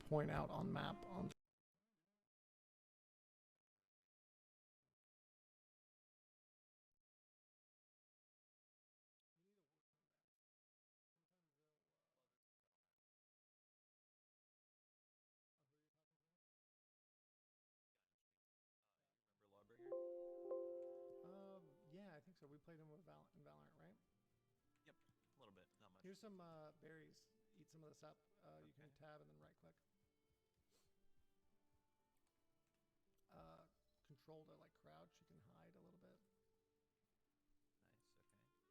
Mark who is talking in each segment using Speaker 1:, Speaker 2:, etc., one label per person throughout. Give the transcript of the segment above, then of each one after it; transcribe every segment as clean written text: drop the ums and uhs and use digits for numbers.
Speaker 1: point out on map on.
Speaker 2: Remember Lawbringer?
Speaker 1: Yeah, I think so. We played him with in Valorant, right?
Speaker 2: Yep, a little bit, not much.
Speaker 1: Here's some berries. Eat some of this up. You can
Speaker 2: Okay,
Speaker 1: tab and then right click. Uh, Control to like crouch. You can hide a little bit.
Speaker 2: nice. Okay.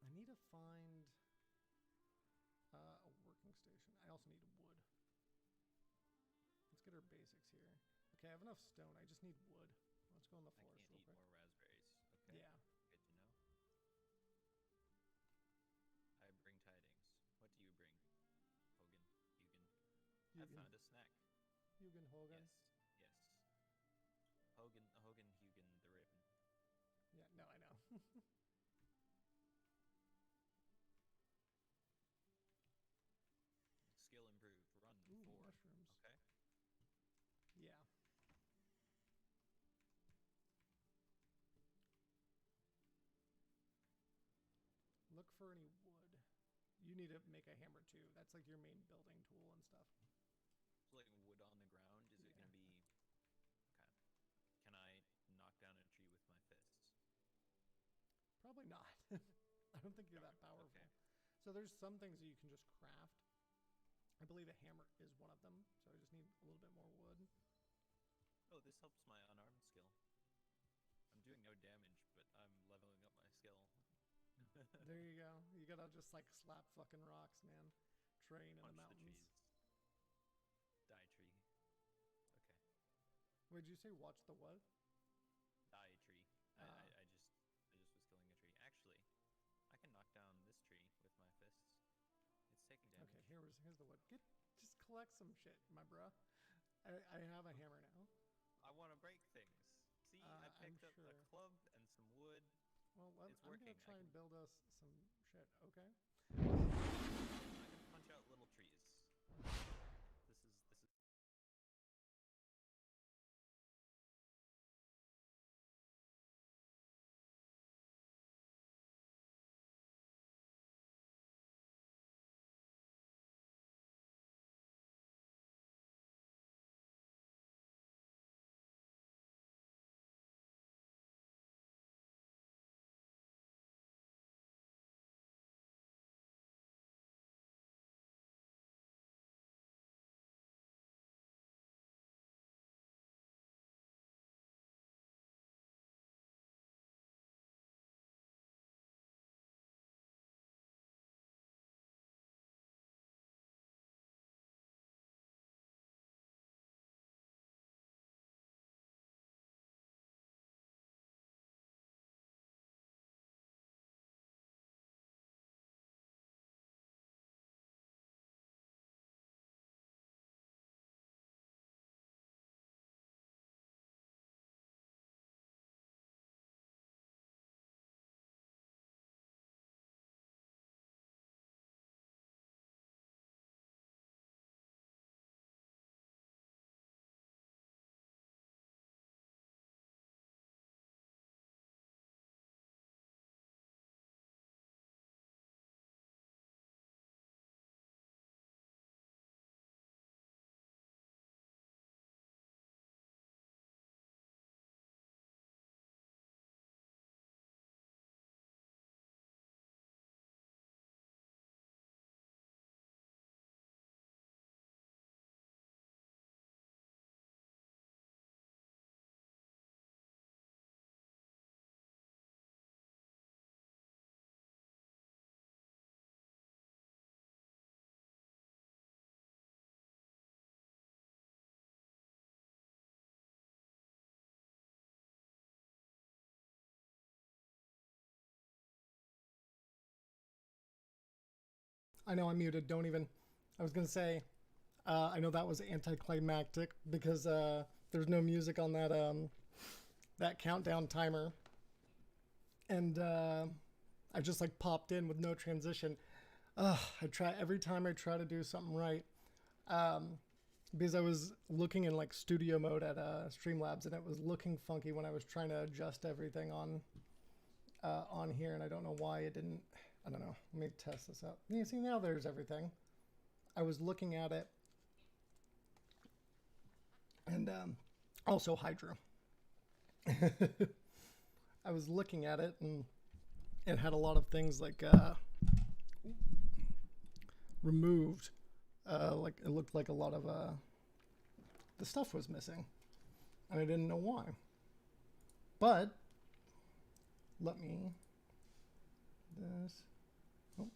Speaker 1: I need to find a working station. I also need wood. Let's get our basics here. Okay, I have enough stone. I just need wood. Let's go in the
Speaker 2: I
Speaker 1: forest
Speaker 2: can't
Speaker 1: real
Speaker 2: eat
Speaker 1: quick.
Speaker 2: more raspberries. Okay,
Speaker 1: Yeah.
Speaker 2: good to know. I bring tidings. What do you bring, Hogan? Hugan? I
Speaker 1: Hugin.
Speaker 2: found a snack.
Speaker 1: Hugin Hogan.
Speaker 2: Yes, yes. Hogan Hugan the Raven.
Speaker 1: Yeah, no, I know.
Speaker 2: Skill improved. Run
Speaker 1: Ooh,
Speaker 2: 4.
Speaker 1: mushrooms.
Speaker 2: Okay.
Speaker 1: Yeah. Look for any wood. You need to make a hammer too. That's like your main building tool and stuff.
Speaker 2: So like wood on the ground, is it
Speaker 1: Yeah.
Speaker 2: gonna be okay? Can I knock down a tree with my fists?
Speaker 1: Probably not. I don't think you're
Speaker 2: Darn.
Speaker 1: that powerful.
Speaker 2: Okay.
Speaker 1: So there's some things that you can just craft. I believe a hammer is one of them. So I just need a little bit more wood.
Speaker 2: Oh, this helps my unarmed skill. I'm doing no damage, but I'm leveling up my skill.
Speaker 1: There you go. You gotta just like slap fucking rocks, man. Train in the
Speaker 2: Punch the
Speaker 1: mountains.
Speaker 2: trees. Die tree. Okay.
Speaker 1: Wait, did you say watch the what?
Speaker 2: Die tree. I,
Speaker 1: Uh,
Speaker 2: I, I just I just was killing a tree. Actually, I can knock down this tree with my fists. It's taking
Speaker 1: okay,
Speaker 2: damage.
Speaker 1: here's the wood. Just collect some shit, my bruh. I have a hammer now.
Speaker 2: I want to break things. See, I
Speaker 1: I'm
Speaker 2: picked up a
Speaker 1: sure.
Speaker 2: club and some wood.
Speaker 1: Well,
Speaker 2: It's
Speaker 1: I'm gonna
Speaker 2: working.
Speaker 1: try and build us some shit. Okay.
Speaker 2: I can punch out little trees. This is
Speaker 1: I know I'm muted. Don't even. I was gonna say. I know that was anticlimactic because there's no music on that countdown timer, and I just like popped in with no transition. I try every time I try to do something right. because I was looking in like studio mode at Streamlabs, and it was looking funky when I was trying to adjust everything on here, and I don't know why it didn't. I don't know. Let me test this out. You see, now there's everything. I was looking at it, and also Hydra. I was looking at it, and it had a lot of things like removed. Like it looked like a lot of the stuff was missing, and I didn't know why. But let me this. Oh.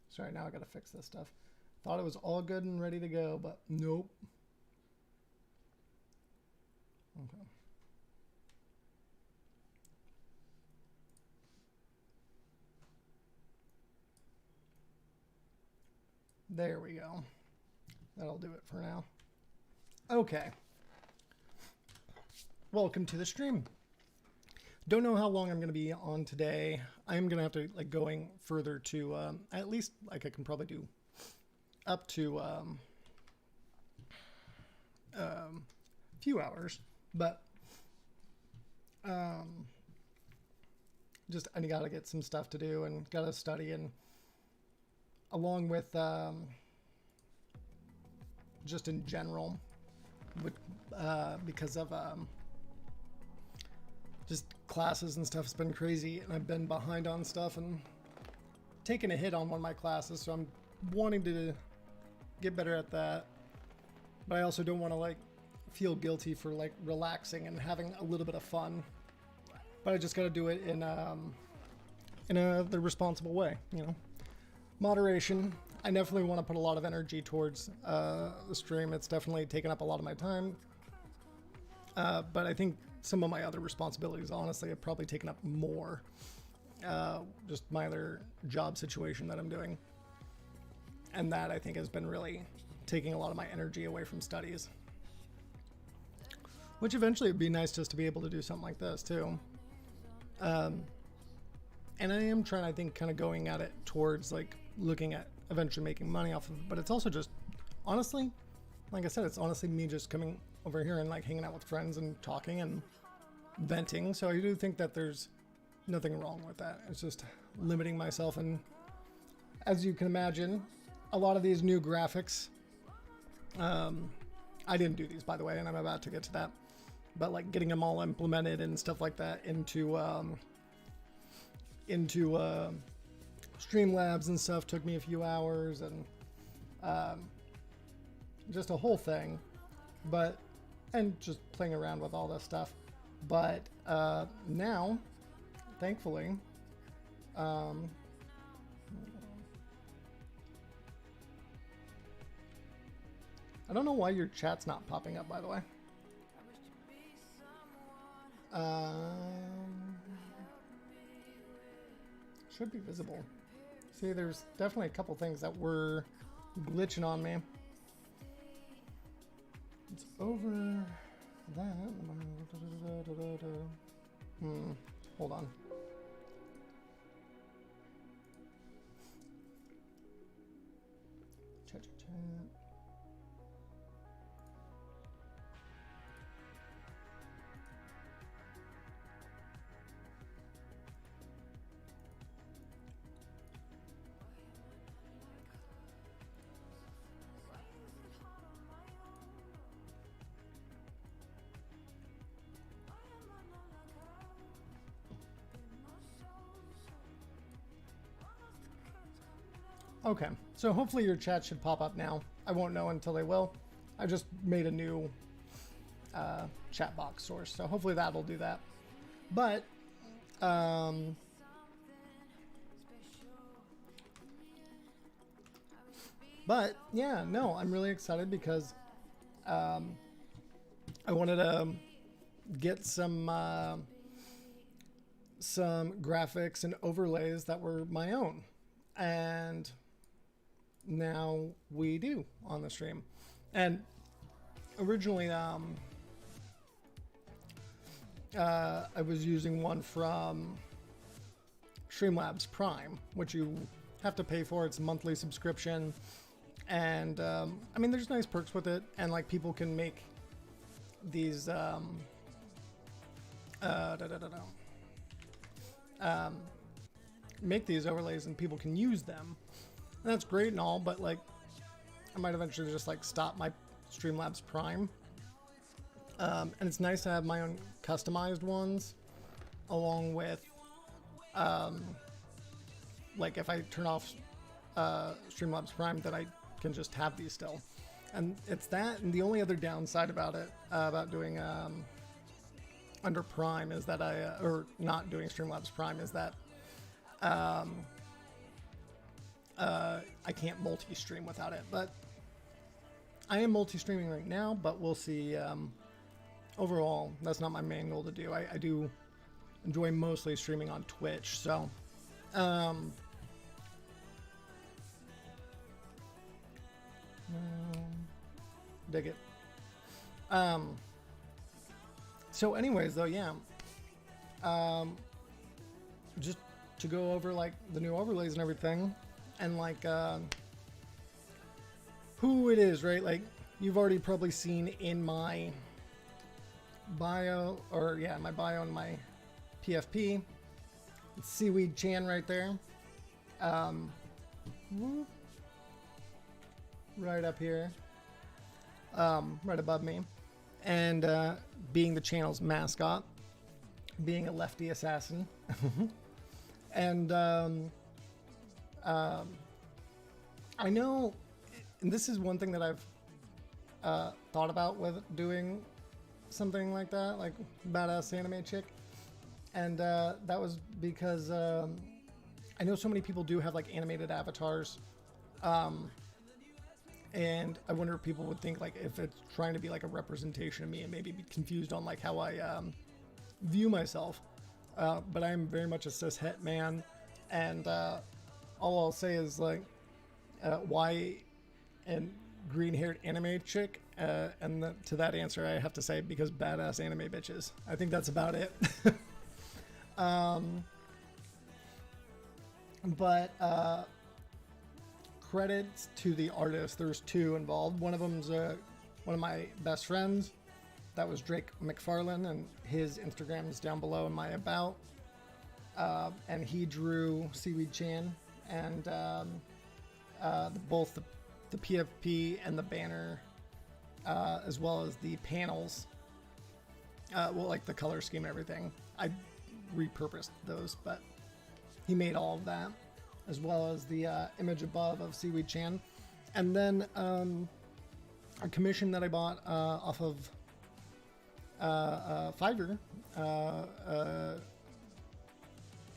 Speaker 1: Sorry, now I gotta fix this stuff. Thought it was all good and ready to go, but nope. Okay. There we go. That'll do it for now. Okay. Welcome to the stream. Don't know how long I'm going to be on today. I'm going to have to like going further to at least like I can probably do up to a few hours, but just I got to get some stuff to do and got to study, and along with just in general, because of just classes and stuff has been crazy, and I've been behind on stuff and taking a hit on one of my classes, so I'm wanting to get better at that, but I also don't want to like feel guilty for like relaxing and having a little bit of fun, but I just got to do it in the responsible way, you know. Moderation. I definitely want to put a lot of energy towards the stream. It's definitely taken up a lot of my time, but I think some of my other responsibilities honestly have probably taken up more, just my other job situation that I'm doing, and that I think has been really taking a lot of my energy away from studies, which eventually would be nice just to be able to do something like this too. And I am trying, I think, kind of going at it towards like looking at eventually making money off of it, but it's also just honestly, like I said, it's honestly me just coming over here and like hanging out with friends and talking and venting. So I do think that there's nothing wrong with that. It's just limiting myself, and as you can imagine, a lot of these new graphics, I didn't do these, by the way, and I'm about to get to that, but like getting them all implemented and stuff like that into Streamlabs and stuff took me a few hours, and just a whole thing, but and just playing around with all this stuff. But now, thankfully, I don't know why your chat's not popping up, by the way. Should be visible. See, there's definitely a couple things that were glitching on me. It's over that. Hold on. Chat. Okay, so hopefully your chat should pop up now. I won't know until they will. I just made a new chat box source, so hopefully that'll do that. But yeah, no, I'm really excited because I wanted to get some graphics and overlays that were my own, and now we do on the stream. And originally I was using one from Streamlabs Prime, which you have to pay for. It's a monthly subscription, and I mean, there's nice perks with it, and like people can make these make these overlays, and people can use them, and that's great and all, but like I might eventually just like stop my Streamlabs Prime. And it's nice to have my own customized ones, along with like if I turn off Streamlabs Prime, then I can just have these still. And it's that, and the only other downside about it, about doing under Prime, is that or not doing Streamlabs Prime, is that I can't multi-stream without it. But I am multi-streaming right now, but we'll see. Overall, that's not my main goal to do. I do enjoy mostly streaming on Twitch, so dig it. So anyways, though, yeah, just to go over like the new overlays and everything, and like who it is, right? Like you've already probably seen in my bio, or yeah, my bio and my PFP. It's Seaweed Chan right there. Right up here. Right above me. And being the channel's mascot. Being a lefty assassin. And I know, and this is one thing that I've thought about with doing something like that, like badass anime chick, and that was because I know so many people do have like animated avatars, and I wonder if people would think like if it's trying to be like a representation of me, and maybe be confused on like how I view myself, but I am very much a cishet man, and all I'll say is like why and green-haired anime chick, and to that answer I have to say because badass anime bitches. I think that's about it. But credits to the artist. There's two involved. One of them's one of my best friends. That was Drake McFarlane, and his Instagram is down below in my about. And he drew Seaweed Chan, and both the PFP and the banner, as well as the panels, well, like the color scheme and everything. I repurposed those, but he made all of that, as well as the image above of Seaweed Chan. And then a commission that I bought off of Fiverr,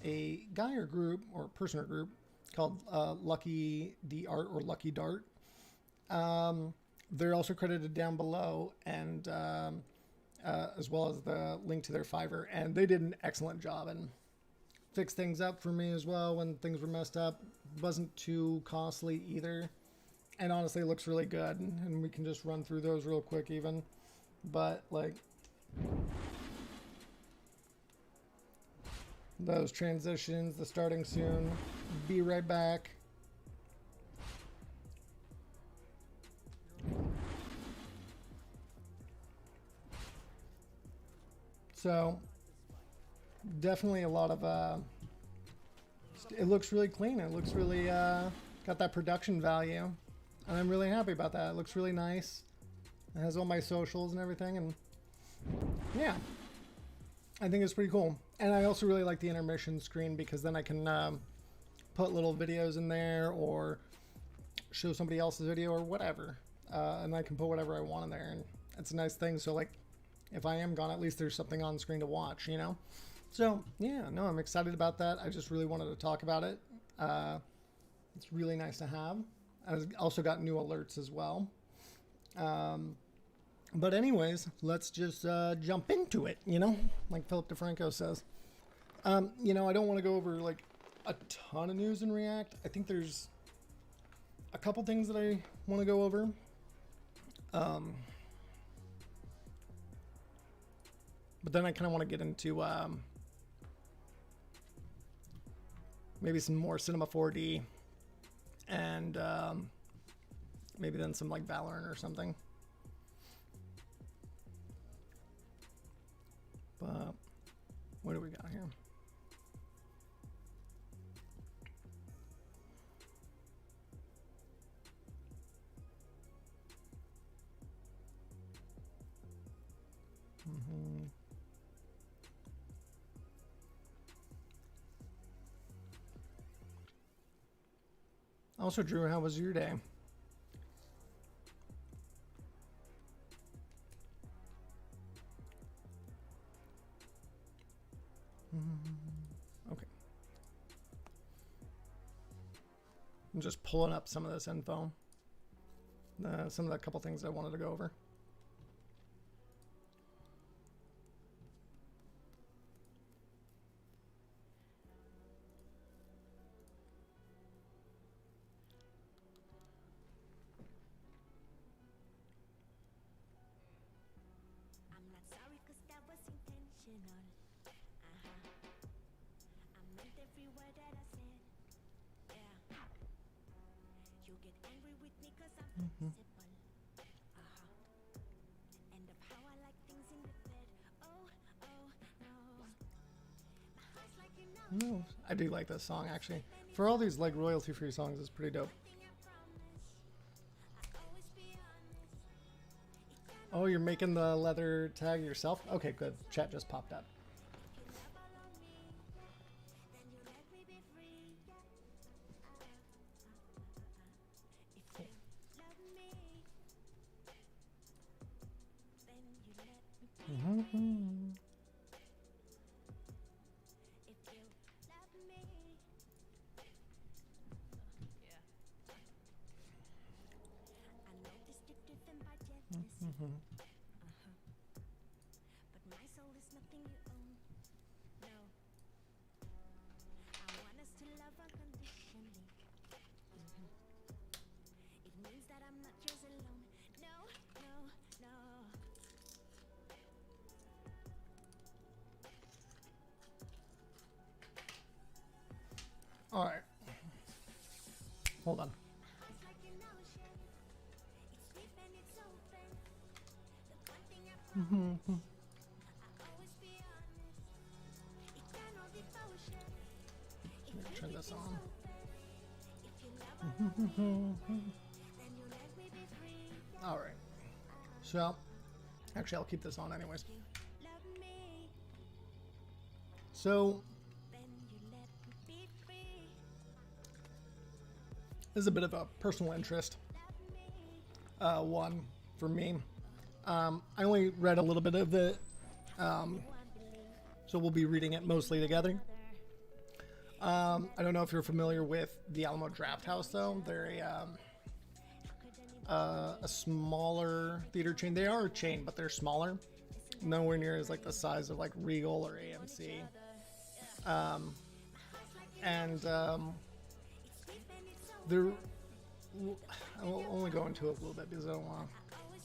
Speaker 1: a guy or group or person or group called Lucky D Art or Lucky Dart. They're also credited down below, and as well as the link to their Fiverr, and they did an excellent job and fixed things up for me as well when things were messed up. Wasn't too costly either, and honestly it looks really good, and we can just run through those real quick even. But like those transitions, the starting soon, be right back. So definitely a lot of it looks really clean. It looks really got that production value, and I'm really happy about that. It looks really nice. It has all my socials and everything, and yeah, I think it's pretty cool. And I also really like the intermission screen, because then I can put little videos in there or show somebody else's video or whatever, and I can put whatever I want in there, and it's a nice thing. So like if I am gone, at least there's something on screen to watch, you know? So yeah, no, I'm excited about that. I just really wanted to talk about it. It's really nice to have. I also got new alerts as well. But anyways, let's just jump into it, you know, like Philip DeFranco says. You know, I don't want to go over like a ton of news and React. I think there's a couple things that I want to go over. But then I kind of want to get into maybe some more Cinema 4D, and maybe then some like Valorant or something. But what do we got here? Also, Drew, how was your day? Okay. I'm just pulling up some of this info. Some of the couple things I wanted to go over. No, I do like this song actually. For all these like royalty-free songs, it's pretty dope. Oh, you're making the leather tag yourself? Okay, good. Chat just popped up. All right. Hold on. Turn this on. All right. So, actually, I'll keep this on anyways. So, this is a bit of a personal interest. One for me. I only read a little bit of it, so we'll be reading it mostly together. I don't know if you're familiar with the Alamo Draft House, though. They're a smaller theater chain. They are a chain, but they're smaller. Nowhere near as like the size of like Regal or AMC. They're. I'll only go into it a little bit because I don't want.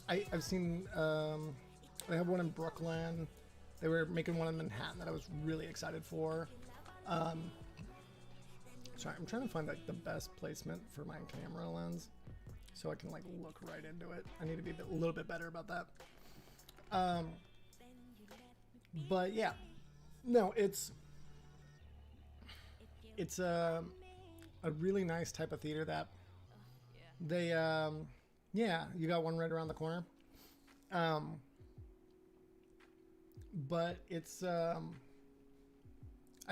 Speaker 1: I've seen. They have one in Brooklyn. They were making one in Manhattan that I was really excited for. Sorry, I'm trying to find like the best placement for my camera lens, so I can like look right into it. I need to be a little bit better about that. But yeah, no, it's a really nice type of theater that they yeah, you got one right around the corner. But it's I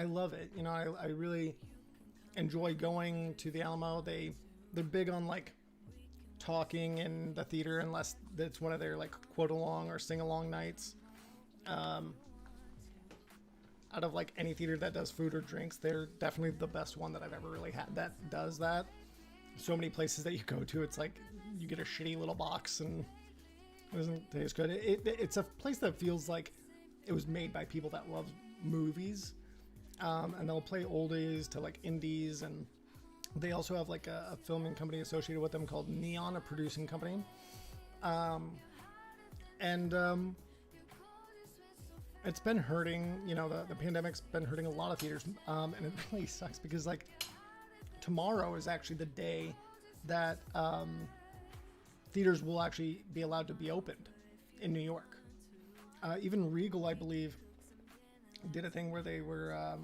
Speaker 1: love it. You know, I really enjoy going to the Alamo. They're big on like talking in the theater unless it's one of their like quote along or sing along nights. Out of like any theater that does food or drinks, they're definitely the best one that I've ever really had that does that. So many places that you go to, it's like you get a shitty little box and it doesn't taste good. It's a place that feels like it was made by people that love movies, and they'll play oldies to like indies, and they also have like a filming company associated with them called Neon, a producing company, it's been hurting. You know, the pandemic's been hurting a lot of theaters, and it really sucks because like tomorrow is actually the day that theaters will actually be allowed to be opened in New York. Even Regal, I believe, did a thing where they were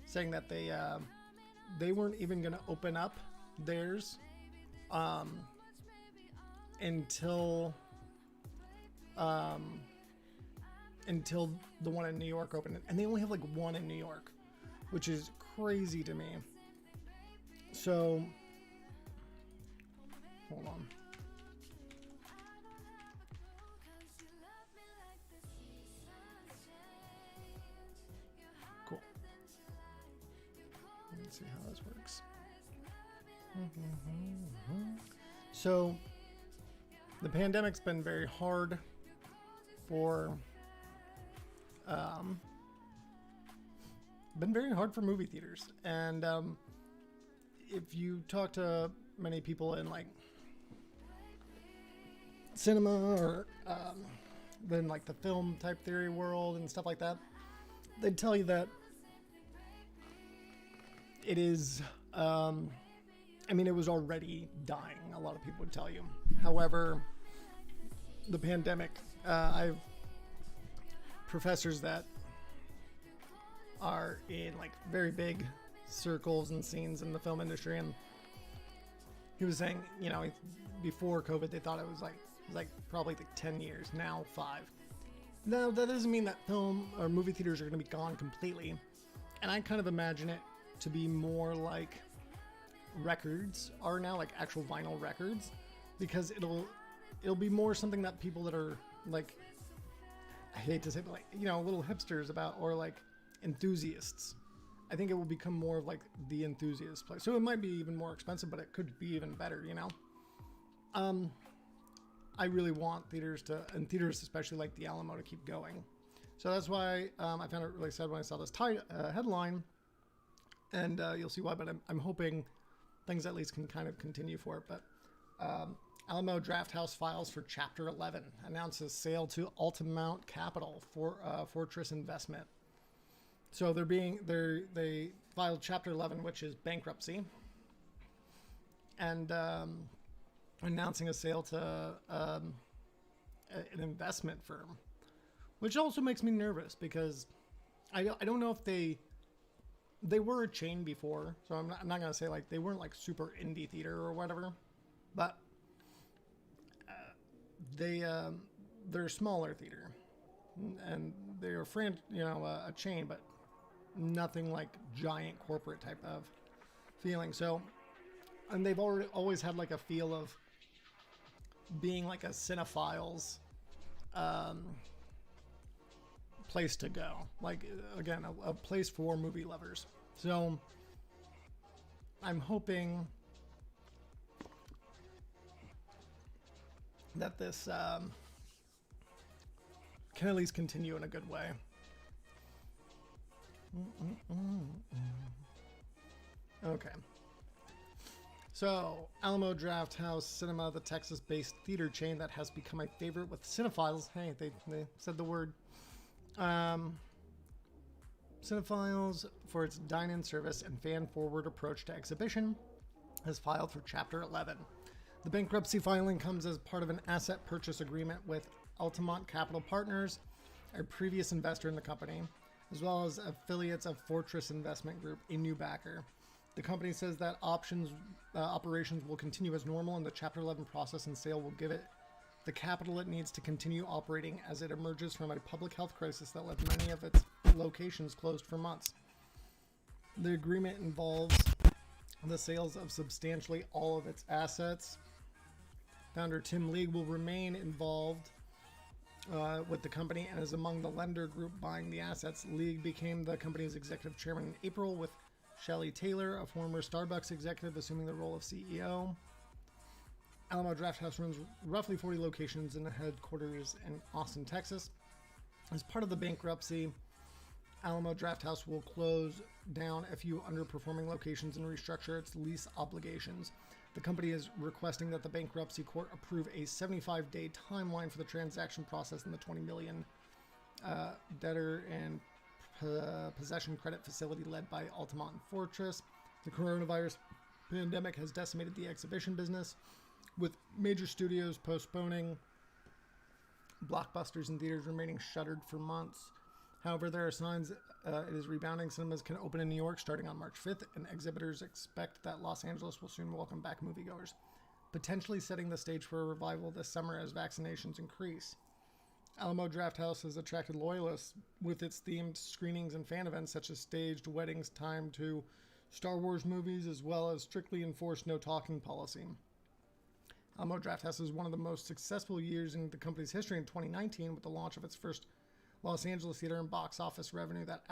Speaker 1: saying that they weren't even going to open up theirs until until the one in New York opened, and they only have like one in New York, which is crazy to me. So hold on. Cool. Let's see how this works. So the pandemic's been very hard for movie theaters, and if you talk to many people in like cinema or then like the film type theory world and stuff like that, they'd tell you that it is I mean, it was already dying, a lot of people would tell you. However, the pandemic, I've professors that are in like very big circles and scenes in the film industry, and he was saying, you know, before COVID they thought it was like probably like 10 years, now 5. Now that doesn't mean that film or movie theaters are going to be gone completely, and I kind of imagine it to be more like records are now, like actual vinyl records, because it'll be more something that people that are like, I hate to say it, but like, you know, little hipsters about, or like enthusiasts. I think it will become more of like the enthusiast place. So it might be even more expensive, but it could be even better, you know? I really want theaters to, and theaters especially like the Alamo, to keep going. So that's why I found it really sad when I saw this headline, and you'll see why, but I'm hoping things at least can kind of continue for it. But Alamo Drafthouse files for Chapter 11, announces sale to Altamount Capital for Fortress Investment. So they filed Chapter 11, which is bankruptcy, and announcing a sale to an investment firm, which also makes me nervous because I don't know if they were a chain before, so I'm not gonna say like they weren't like super indie theater or whatever, but they're a smaller theater, and they're a chain, but nothing like giant corporate type of feeling. So, and they've always had like a feel of being like a cinephile's place to go, like again a place for movie lovers. So I'm hoping that this can at least continue in a good way. Okay. So, Alamo Drafthouse Cinema, the Texas-based theater chain that has become a favorite with cinephiles. Hey, they said the word. Cinephiles, for its dine-in service and fan-forward approach to exhibition, has filed for Chapter 11. The bankruptcy filing comes as part of an asset purchase agreement with Altamont Capital Partners, a previous investor in the company, as well as affiliates of Fortress Investment Group, a new backer. The company says that operations will continue as normal, and the Chapter 11 process and sale will give it the capital it needs to continue operating as it emerges from a public health crisis that left many of its locations closed for months. The agreement involves the sales of substantially all of its assets. Founder Tim League will remain involved with the company and is among the lender group buying the assets. League became the company's executive chairman in April, with Shelley Taylor, a former Starbucks executive, assuming the role of CEO. Alamo Drafthouse runs roughly 40 locations in the headquarters in Austin, Texas. As part of the bankruptcy, Alamo Drafthouse will close down a few underperforming locations and restructure its lease obligations. The company is requesting that the bankruptcy court approve a 75-day timeline for the transaction process and the $20 million debtor and possession credit facility led by Altamont and Fortress. The coronavirus pandemic has decimated the exhibition business, with major studios postponing, blockbusters in theaters remaining shuttered for months. However, there are signs it is rebounding. Cinemas can open in New York starting on March 5th, and exhibitors expect that Los Angeles will soon welcome back moviegoers, potentially setting the stage for a revival this summer as vaccinations increase. Alamo Drafthouse has attracted loyalists with its themed screenings and fan events such as staged weddings timed to Star Wars movies, as well as strictly enforced no talking policy. Alamo Drafthouse is one of the most successful years in the company's history in 2019 with the launch of its first Los Angeles theater and box office revenue that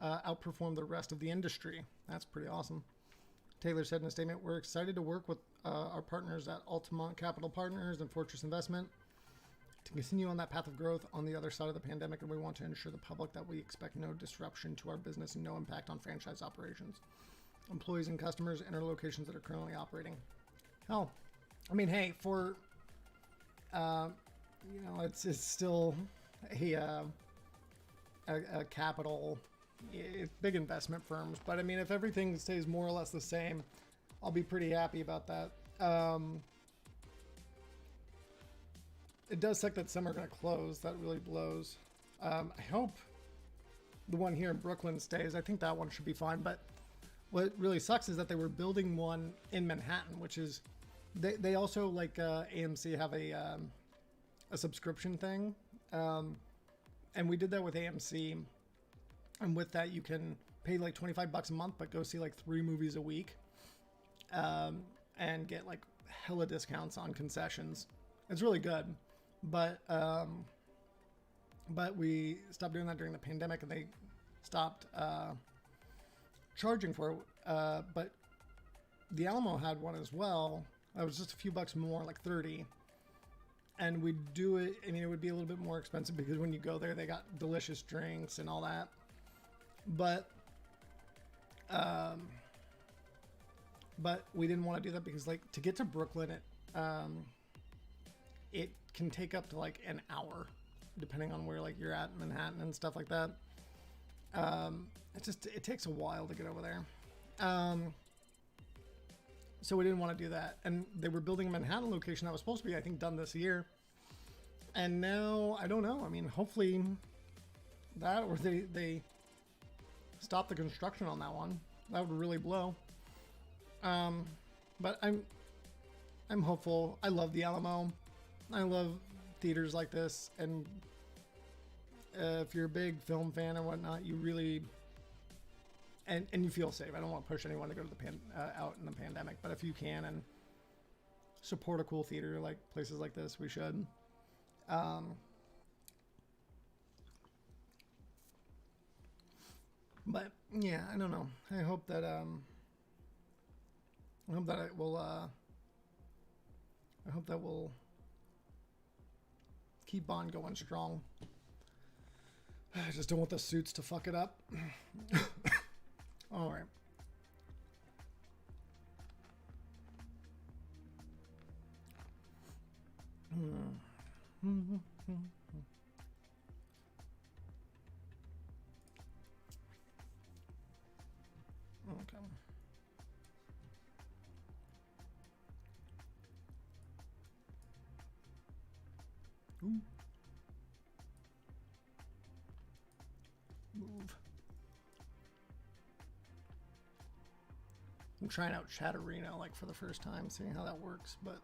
Speaker 1: outperformed the rest of the industry. That's pretty awesome. Taylor said in a statement, "We're excited to work with our partners at Altamont Capital Partners and Fortress Investment to continue on that path of growth on the other side of the pandemic, and we want to ensure the public that we expect no disruption to our business and no impact on franchise operations, employees and customers, and our locations that are currently operating." Hell, I mean, hey, for it's still a capital, big investment firms, but I mean, if everything stays more or less the same, I'll be pretty happy about that. It does suck that some are going to close. That really blows. I hope the one here in Brooklyn stays. I think that one should be fine. But what really sucks is that they were building one in Manhattan, which is they also, like AMC, have a subscription thing, and we did that with AMC. And with that, you can pay like $25 a month, but go see like 3 movies a week, and get like hella discounts on concessions. It's really good. But we stopped doing that during the pandemic, and they stopped charging for it. But the Alamo had one as well. It was just a few bucks more, like 30. And we'd do it. I mean, it would be a little bit more expensive because when you go there, they got delicious drinks and all that. But we didn't want to do that because, like, to get to Brooklyn, it can take up to like an hour, depending on where like you're at in Manhattan and stuff like that. It takes a while to get over there. So we didn't want to do that. And they were building a Manhattan location that was supposed to be, I think, done this year. And now, I don't know. I mean, hopefully that, or they stop the construction on that one. That would really blow. But I'm hopeful. I love the Alamo. I love theaters like this, and if you're a big film fan and whatnot, you really and you feel safe. I don't want to push anyone to go to the out in the pandemic, but if you can and support a cool theater like places like this, we should. But yeah, I don't know. I hope that it will. I hope that will keep on going strong. I just don't want the suits to fuck it up. All right. Okay. Ooh. Move. I'm trying out Chatterino like for the first time, seeing how that works, but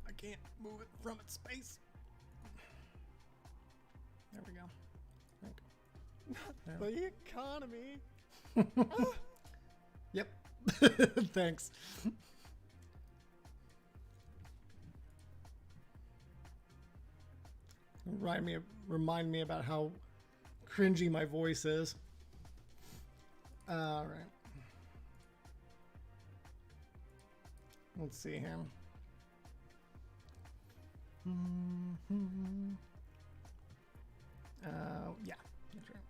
Speaker 1: I can't move it from its space. There we go.
Speaker 3: Not the economy.
Speaker 1: Yep. Thanks. Remind me about how cringy my voice is. All right. Let's see here. Yeah, that's right.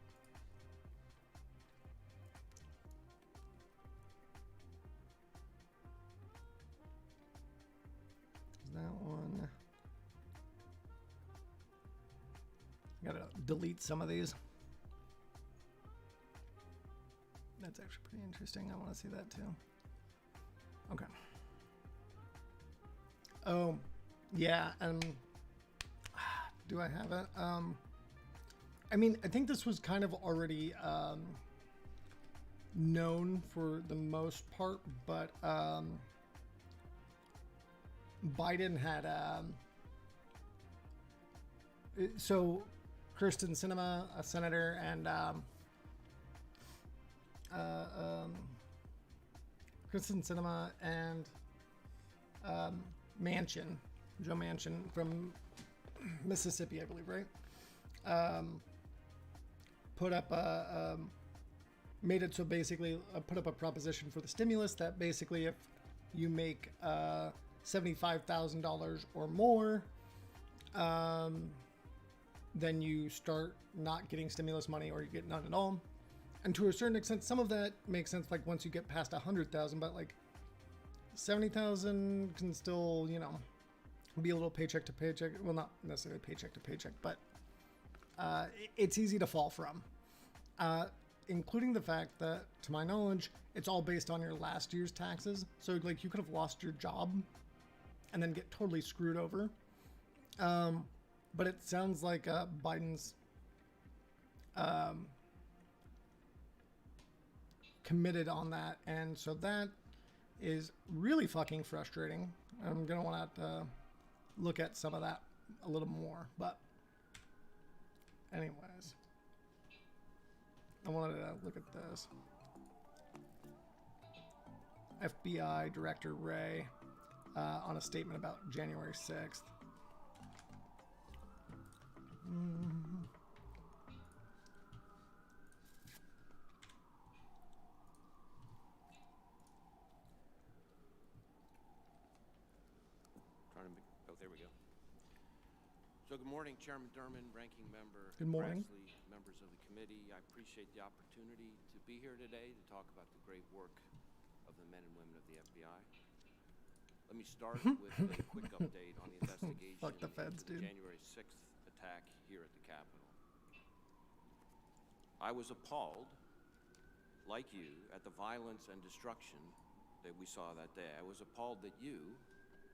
Speaker 1: Is that one? Gotta delete some of these. That's actually pretty interesting. I want to see that too. Okay. Oh, yeah. Do I have it? I mean, I think this was kind of already known for the most part, but Biden had so Kirsten Sinema, a senator, and Kristen Sinema and Manchin, Joe Manchin from Mississippi, I believe, right? Put up made it so basically put up a proposition for the stimulus that basically if you make $75,000 or more, then you start not getting stimulus money or you get none at all. And to a certain extent, some of that makes sense, like once you get past 100,000, but like 70,000 can still, you know, be a little paycheck to paycheck. Well, not necessarily paycheck to paycheck, but it's easy to fall from. Including the fact that, to my knowledge, it's all based on your last year's taxes. So like you could have lost your job and then get totally screwed over. But it sounds like Biden's committed on that, and so that is really fucking frustrating. I'm gonna want to look at some of that a little more, but anyways, I wanted to look at this. FBI Director Wray on a statement about January 6th.
Speaker 4: There we go. So good morning, Chairman Durman, Ranking Member
Speaker 1: Good morning.
Speaker 4: Grassley, members of the committee. I appreciate the opportunity to be here today to talk about the great work of the men and women of the FBI. Let me start with a quick update on the investigation
Speaker 1: Fuck the feds,
Speaker 4: into the
Speaker 1: dude.
Speaker 4: January 6th attack here at the Capitol. I was appalled, like you, at the violence and destruction that we saw that day. I was appalled that you,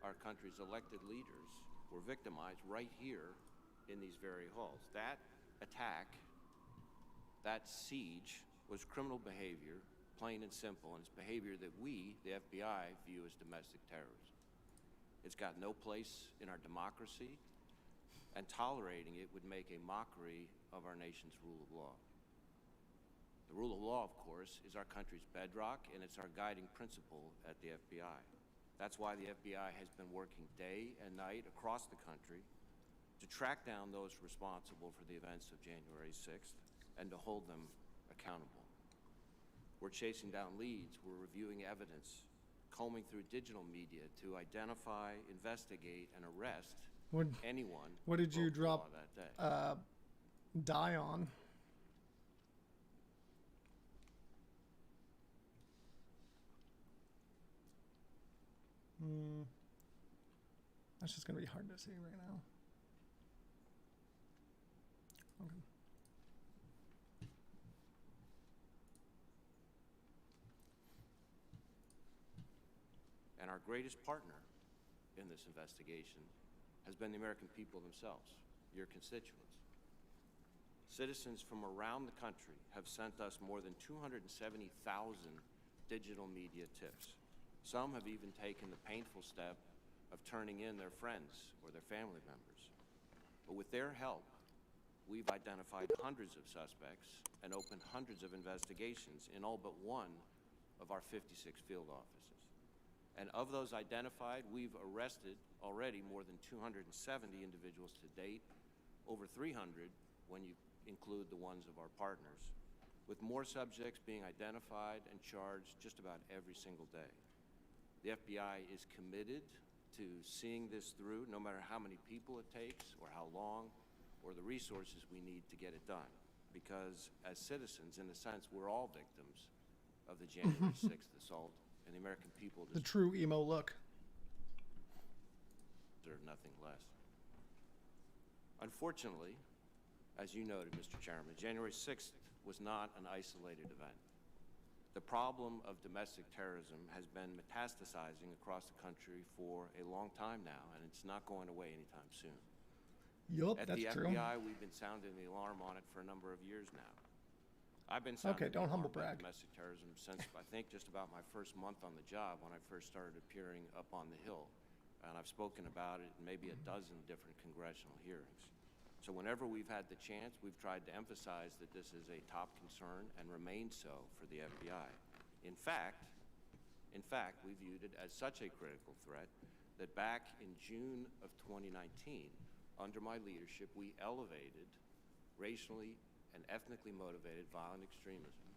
Speaker 4: our country's elected leaders, were victimized right here in these very halls. That attack, that siege, was criminal behavior, plain and simple, and it's behavior that we, the FBI, view as domestic terrorism. It's got no place in our democracy, and tolerating it would make a mockery of our nation's rule of law. The rule of law, of course, is our country's bedrock, and it's our guiding principle at the FBI. That's why the FBI has been working day and night across the country to track down those responsible for the events of January 6th and to hold them accountable. We're chasing down leads, we're reviewing evidence, combing through digital media to identify, investigate, and arrest anyone.
Speaker 1: What did you
Speaker 4: who broke
Speaker 1: drop
Speaker 4: the law that day.
Speaker 1: die on? That's just gonna be hard to see right now. Okay.
Speaker 4: And our greatest partner in this investigation has been the American people themselves, your constituents. Citizens from around the country have sent us more than 270,000 digital media tips. Some have even taken the painful step of turning in their friends or their family members. But with their help, we've identified hundreds of suspects and opened hundreds of investigations in all but one of our 56 field offices. And of those identified, we've arrested already more than 270 individuals to date, over 300 when you include the ones of our partners, with more subjects being identified and charged just about every single day. The FBI is committed to seeing this through, no matter how many people it takes or how long or the resources we need to get it done. Because as citizens, in a sense, we're all victims of the January 6th assault, and the American people
Speaker 1: The true emo look.
Speaker 4: deserve nothing less. Unfortunately, As you noted, Mr. Chairman, January 6th was not an isolated event. The problem of domestic terrorism has been metastasizing across the country for a long time now, and it's not going away anytime soon.
Speaker 1: Yup,
Speaker 4: At
Speaker 1: that's
Speaker 4: the
Speaker 1: true.
Speaker 4: FBI, we've been sounding the alarm on it for a number of years now. I've been sounding
Speaker 1: Okay, don't
Speaker 4: the
Speaker 1: humble
Speaker 4: alarm about
Speaker 1: brag.
Speaker 4: domestic terrorism since I think just about my first month on the job, when I first started appearing up on the Hill. And I've spoken about it in maybe a dozen different congressional hearings. So whenever we've had the chance, we've tried to emphasize that this is a top concern and remains so for the FBI. In fact, we viewed it as such a critical threat that back in June of 2019, under my leadership, we elevated racially and ethnically motivated violent extremism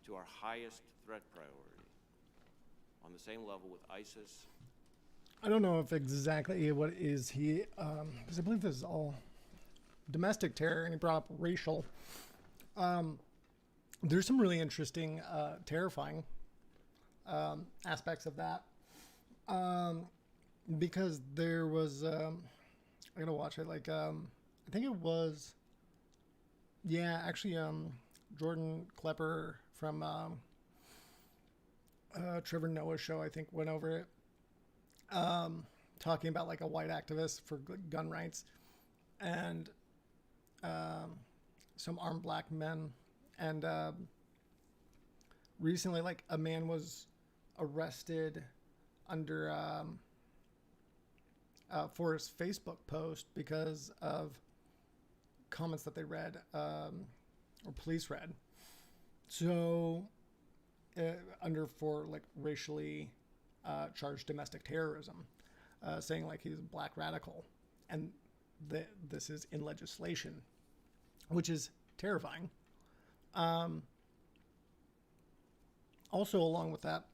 Speaker 4: to our highest threat priority, on the same level with ISIS.
Speaker 1: I don't know if exactly what is he, because I believe this is all domestic terror, and he brought up racial. There's some really interesting, terrifying aspects of that, because there was, I gotta watch it. Like, I think it was, yeah, actually, Jordan Klepper from Trevor Noah's show, I think, went over it, talking about like a white activist for gun rights, and some armed black men, and recently, like, a man was arrested under for his Facebook post because of comments that they read, or police read. So under for like racially charged domestic terrorism, saying like he's a black radical, and this is in legislation, which is terrifying. Also, along with that,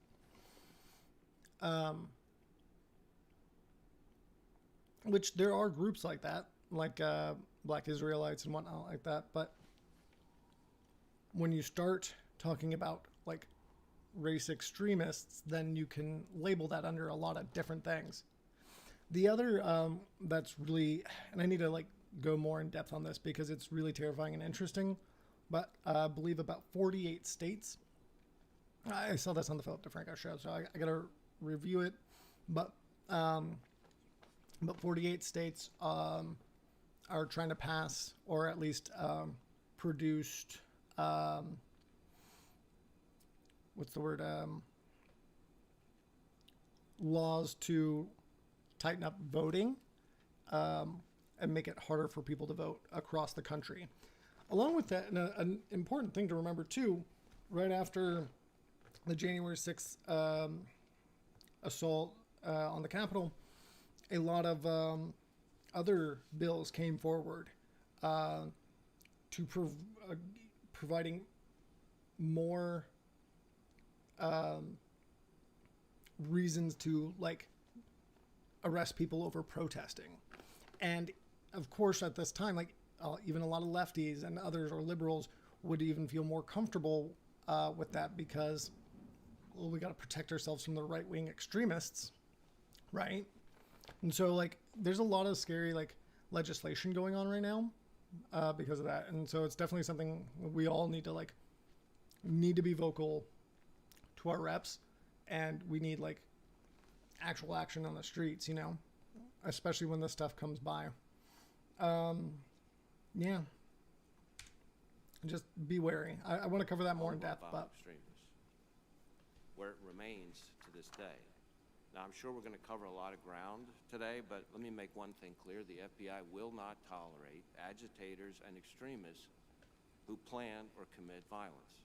Speaker 1: which there are groups like that, like Black Israelites and whatnot like that, but when you start talking about like race extremists, then you can label that under a lot of different things. The other that's really, and I need to like go more in depth on this because it's really terrifying and interesting, but I believe about 48 states. I saw this on the Philip DeFranco show, so I got to review it. But 48 states are trying to pass, or at least produced, what's the word? Laws to tighten up voting and make it harder for people to vote across the country. Along with that, and an important thing to remember too, right after the January 6th assault on the Capitol, a lot of other bills came forward to providing more reasons to like arrest people over protesting. And of course, at this time, like even a lot of lefties and others or liberals would even feel more comfortable with that because, well, we got to protect ourselves from the right-wing extremists, right? And so like there's a lot of scary like legislation going on right now because of that. And so it's definitely something we all need to be vocal to our reps, and we need like actual action on the streets, you know, especially when this stuff comes by. Yeah, just be wary. I want to cover that more in depth, but
Speaker 4: extremists, where it remains to this day. Now, I'm sure we're going to cover a lot of ground today, but let me make one thing clear. The FBI will not tolerate agitators and extremists who plan or commit violence,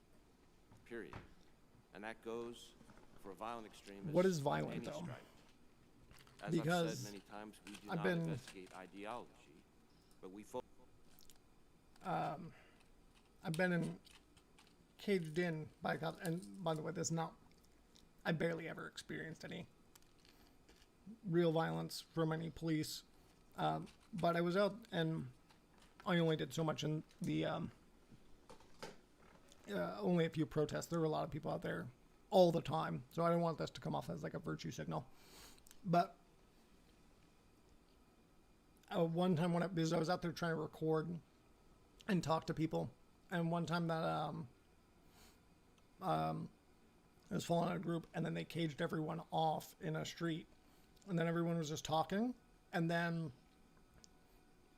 Speaker 4: period. And that goes for a violent extremist.
Speaker 1: What is violent, though?
Speaker 4: Stripe. As
Speaker 1: Because
Speaker 4: I've said many times, we do
Speaker 1: I've
Speaker 4: not
Speaker 1: been-
Speaker 4: investigate ideology, but we focus.
Speaker 1: I've been caged in by cops, and by the way, I barely ever experienced any real violence from any police, but I was out and I only did so much in the only a few protests. There were a lot of people out there all the time, so I don't want this to come off as like a virtue signal. But one time because I was out there trying to record and talk to people. And one time that it was full on a group, and then they caged everyone off in a street, and then everyone was just talking, and then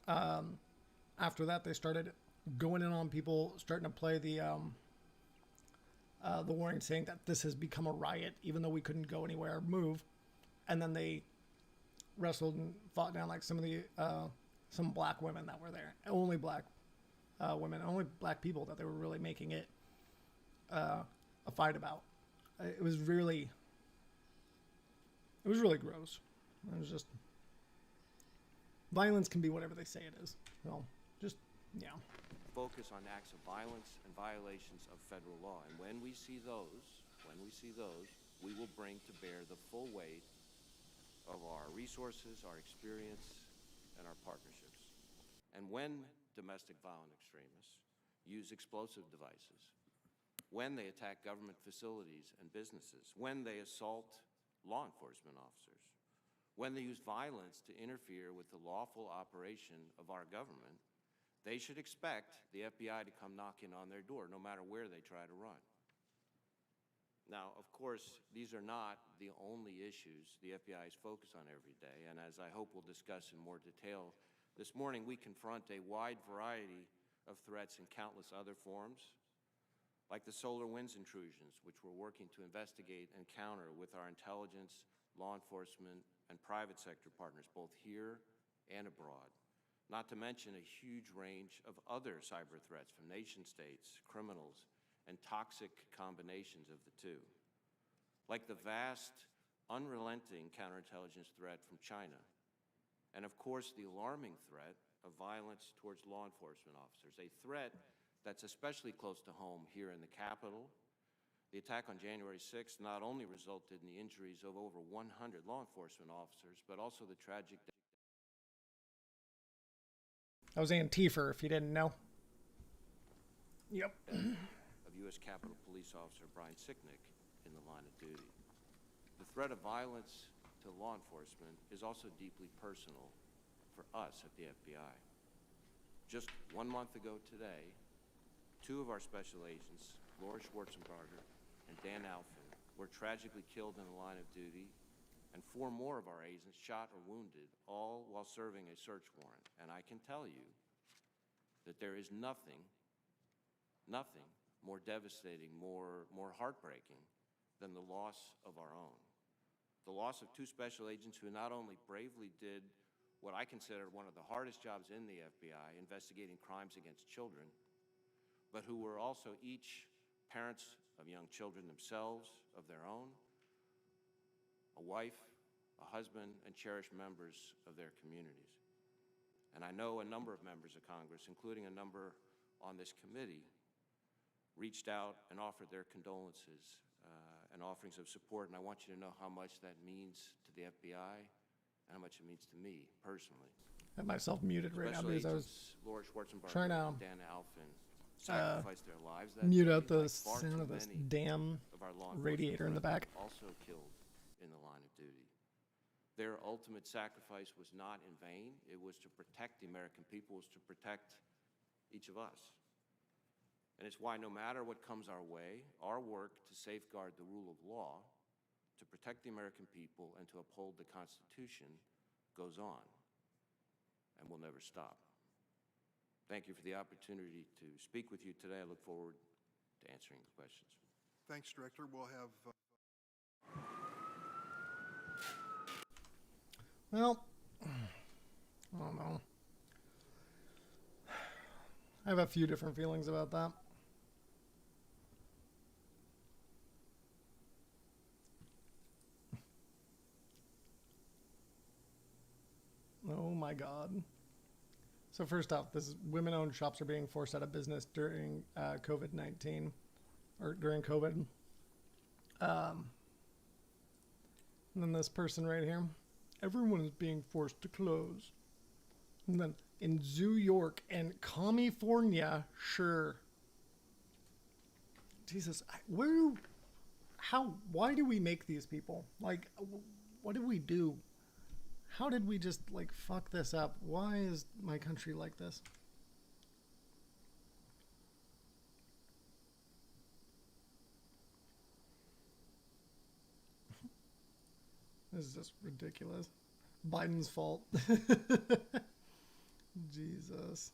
Speaker 1: after that they started going in on people, starting to play the warning, saying that this has become a riot, even though we couldn't go anywhere or move. And then they wrestled and fought down like some of the some black women that were there, only black women, only black people, that they were really making it a fight about. It was really gross. It was just, violence can be whatever they say it is. Well, just, yeah.
Speaker 4: Focus on acts of violence and violations of federal law. And when we see those, we will bring to bear the full weight of our resources, our experience, and our partnerships. And when domestic violent extremists use explosive devices, when they attack government facilities and businesses, when they assault law enforcement officers, when they use violence to interfere with the lawful operation of our government, they should expect the FBI to come knocking on their door, no matter where they try to run. Now, of course, these are not the only issues the FBI is focused on every day, and as I hope we'll discuss in more detail this morning, we confront a wide variety of threats in countless other forms, like the solar winds intrusions, which we're working to investigate and counter with our intelligence, law enforcement, and private sector partners, both here and abroad. Not to mention a huge range of other cyber threats from nation states, criminals, and toxic combinations of the two, like the vast, unrelenting counterintelligence threat from China, and of course the alarming threat of violence towards law enforcement officers, a threat that's especially close to home here in the Capitol. The attack on January 6th not only resulted in the injuries of over 100 law enforcement officers, but also the tragic death.
Speaker 1: That was Antifa, if you didn't know. Yep.
Speaker 4: Of U.S. Capitol Police Officer Brian Sicknick in the line of duty. The threat of violence to law enforcement is also deeply personal for us at the FBI. Just 1 month ago today, 2 of our special agents, Laura Schwarzenbarger and Dan Alfin, were tragically killed in the line of duty, and 4 more of our agents shot or wounded, all while serving a search warrant. And I can tell you that there is nothing more devastating, more heartbreaking than the loss of our own. The loss of 2 special agents who not only bravely did what I consider one of the hardest jobs in the FBI, investigating crimes against children, but who were also each parents of young children themselves, of their own, a wife, a husband, and cherished members of their communities. And I know a number of members of Congress, including a number on this committee, reached out and offered their condolences and offerings of support, and I want you to know how much that means to the FBI and how much it means to me personally.
Speaker 1: I have myself muted right now
Speaker 4: Special
Speaker 1: because I was
Speaker 4: Agents Laura Schwarzenbarger
Speaker 1: trying to
Speaker 4: and Dan Alfin sacrificed their lives that
Speaker 1: mute
Speaker 4: day,
Speaker 1: out the
Speaker 4: like far
Speaker 1: sound
Speaker 4: too
Speaker 1: of this
Speaker 4: many
Speaker 1: damn
Speaker 4: of our law enforcement
Speaker 1: radiator in the
Speaker 4: friends
Speaker 1: back.
Speaker 4: also killed in the line of duty. Their ultimate sacrifice was not in vain. It was to protect the American people, it was to protect each of us. And it's why no matter what comes our way, our work to safeguard the rule of law, to protect the American people, and to uphold the Constitution goes on and will never stop. Thank you for the opportunity to speak with you today. I look forward to answering the questions.
Speaker 3: Thanks, Director. We'll have.
Speaker 1: Well, I don't know. I have a few different feelings about that. Oh my God. So first off, this women-owned shops are being forced out of business during COVID-19, or during COVID. And then this person right here, everyone is being forced to close. And then in New York and California, sure. Jesus, why do we make these people? Like, what did we do? How did we just, like, fuck this up? Why is my country like this? This is just ridiculous. Biden's fault. Jesus.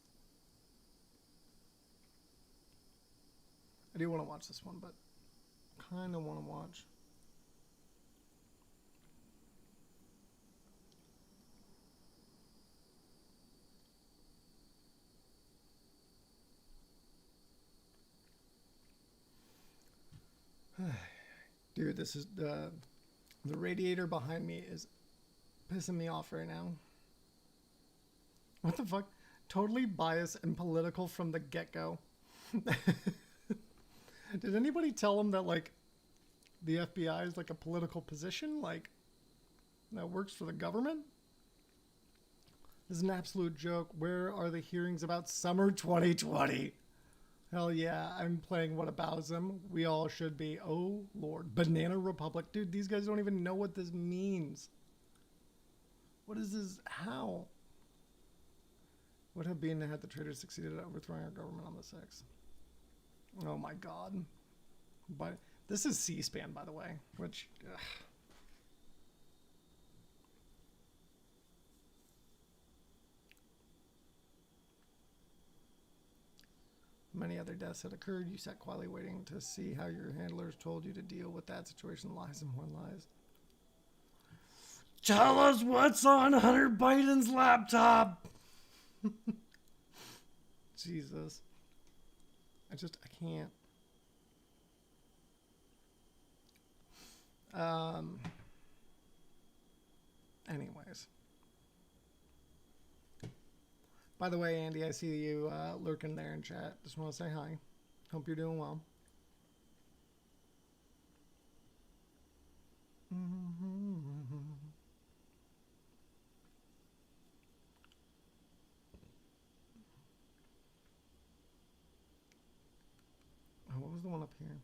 Speaker 1: I do want to watch this one, but kind of want to watch. Dude, this is the radiator behind me is pissing me off right now. What the fuck? Totally biased and political from the get-go. Did anybody tell him that, like, the FBI is like a political position? Like, that works for the government? This is an absolute joke. Where are the hearings about summer 2020? Hell yeah, I'm playing Whataboutism. We all should be. Oh, Lord. Banana Republic. Dude, these guys don't even know what this means. What is this? How? Would have been had the traitors succeeded at overthrowing our government on the 6th? Oh my God. But this is C-SPAN, by the way, which... Ugh. Many other deaths had occurred. You sat quietly waiting to see how your handlers told you to deal with that situation. Lies and more lies. Tell us what's on Hunter Biden's laptop. Jesus. I can't. Anyways. By the way, Andy, I see you lurking there in chat. Just want to say hi. Hope you're doing well. Oh, what was the one up here?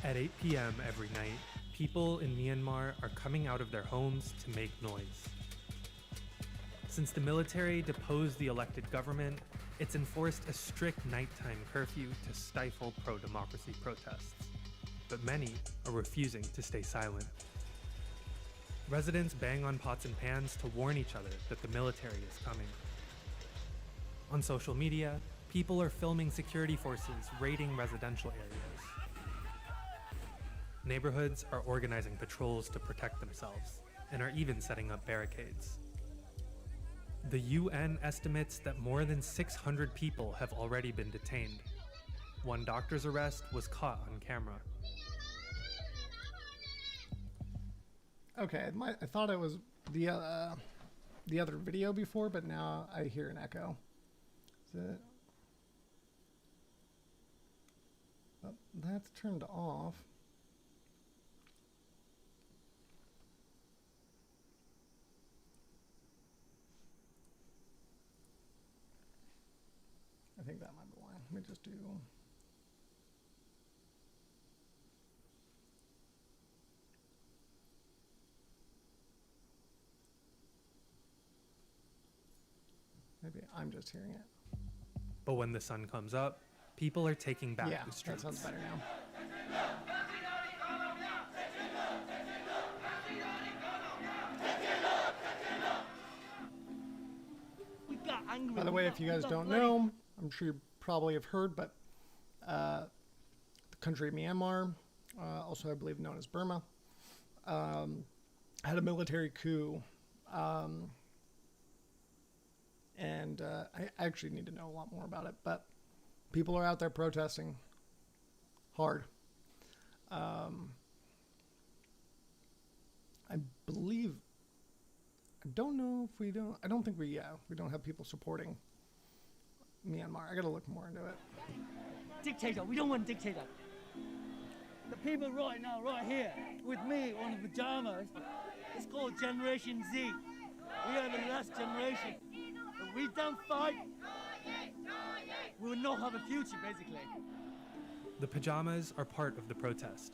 Speaker 5: At 8 p.m. every night, people in Myanmar are coming out of their homes to make noise. Since the military deposed the elected government, it's enforced a strict nighttime curfew to stifle pro-democracy protests. But many are refusing to stay silent. Residents bang on pots and pans to warn each other that the military is coming. On social media, people are filming security forces raiding residential areas. Neighborhoods are organizing patrols to protect themselves and are even setting up barricades. The UN estimates that more than 600 people have already been detained. One doctor's arrest was caught on camera.
Speaker 1: Okay, I thought it was the other video before, but now I hear an echo. Is it? Oh, that's turned off. I think that might be why. Let me just do... Maybe I'm just hearing it.
Speaker 5: But when the sun comes up, people are taking back the streets.
Speaker 1: That sounds better now. By the way, if you guys don't know, I'm sure you probably have heard, but the country of Myanmar, also I believe known as Burma, had a military coup. And I actually need to know a lot more about it, but people are out there protesting hard. I believe, I don't know if we don't, I don't think we don't have people supporting Myanmar. I gotta look more into it.
Speaker 6: Dictator, we don't want dictator. The people right now, right here, with me on the pajamas, it's called Generation Z. We are the last generation. If we don't fight, we will not have a future, basically.
Speaker 5: The pajamas are part of the protest.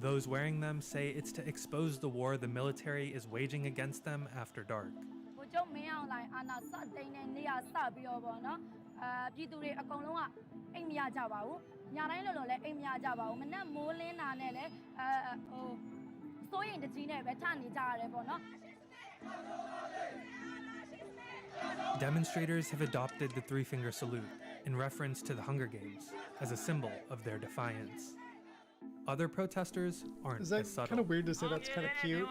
Speaker 5: Those wearing them say it's to expose the war the military is waging against them after dark.
Speaker 7: ပြည်သူတွေအကုန်လုံးကအိမ်မရကြပါဘူးညတိုင်းလို့လည်းအိမ်မရကြပါဘူးမနက်မိုးလင်းတာနဲ့လည်းဟိုစိုးရင်တကြီးနဲ့ပဲထနေကြရတယ်ပေါ့နော်
Speaker 5: Demonstrators have adopted the three-finger salute in reference to the Hunger Games as a symbol of their defiance. Other protesters aren't
Speaker 1: Is that
Speaker 5: as subtle.
Speaker 1: kind of weird to say? That's kind of cute.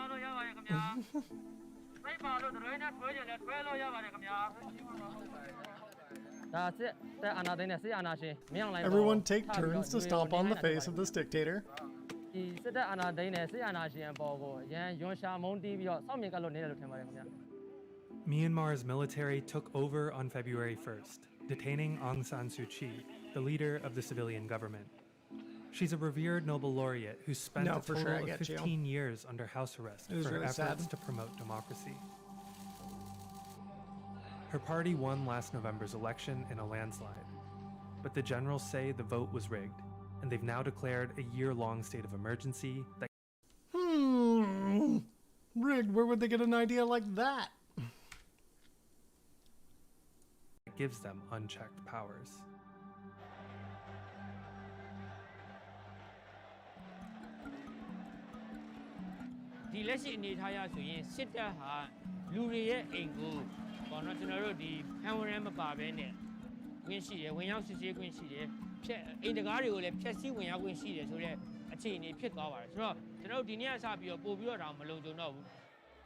Speaker 1: Everyone take turns to stomp on the face of this dictator.
Speaker 5: Myanmar's military took over on February 1st, detaining Aung San Suu Kyi, the leader of the civilian government. She's a revered Nobel laureate who spent
Speaker 1: No,
Speaker 5: a
Speaker 1: for
Speaker 5: total
Speaker 1: sure, I
Speaker 5: of
Speaker 1: get you.
Speaker 5: 15 years under house arrest
Speaker 1: It was
Speaker 5: for her
Speaker 1: really
Speaker 5: efforts
Speaker 1: sad.
Speaker 5: to promote democracy. Her party won last November's election in a landslide, but the generals say the vote was rigged, and they've now declared a year-long state of emergency that
Speaker 1: Rigged. Where would they get an idea like that?
Speaker 5: gives them unchecked powers.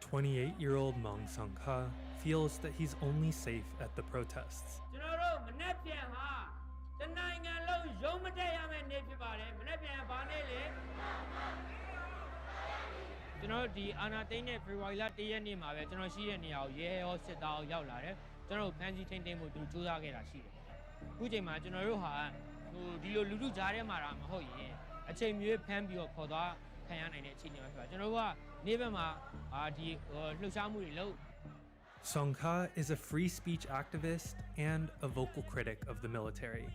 Speaker 5: "28-year-old Maung Sang Ka feels that he's only safe at the protests. Song Ka is a free speech activist and a vocal critic of the military.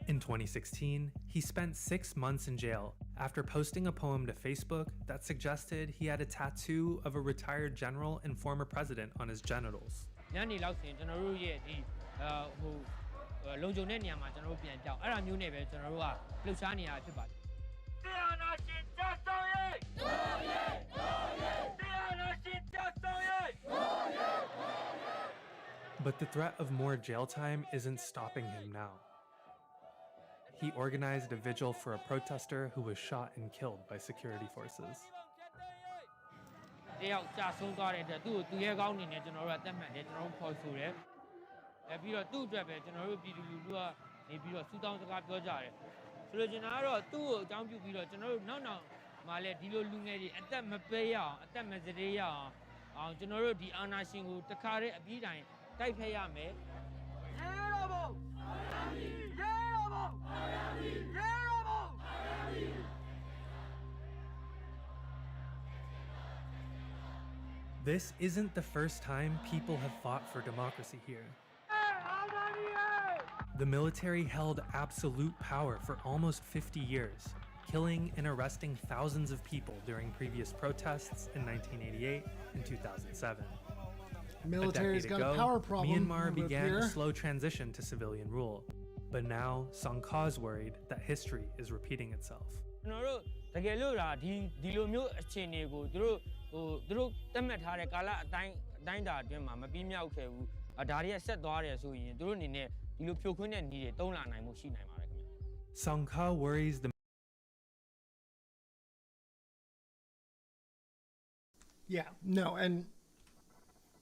Speaker 5: In 2016, he spent 6 months in jail after posting a poem to Facebook that suggested he had a tattoo of a retired general and former president on his genitals. But the threat of more jail time isn't stopping him now. He organized a vigil for a protester who was shot and killed by security forces. This isn't the first time people have fought for democracy here. The military held absolute power for almost 50 years, killing and arresting thousands of people during previous protests in 1988 and 2007.
Speaker 1: Military's
Speaker 5: A
Speaker 1: got
Speaker 5: decade
Speaker 1: a
Speaker 5: ago,
Speaker 1: power problem.
Speaker 5: Myanmar
Speaker 1: it would
Speaker 5: began
Speaker 1: appear.
Speaker 5: a slow transition to civilian rule, but now Song Ka's worried that history is repeating itself. Song Ka worries the
Speaker 1: Yeah, no, and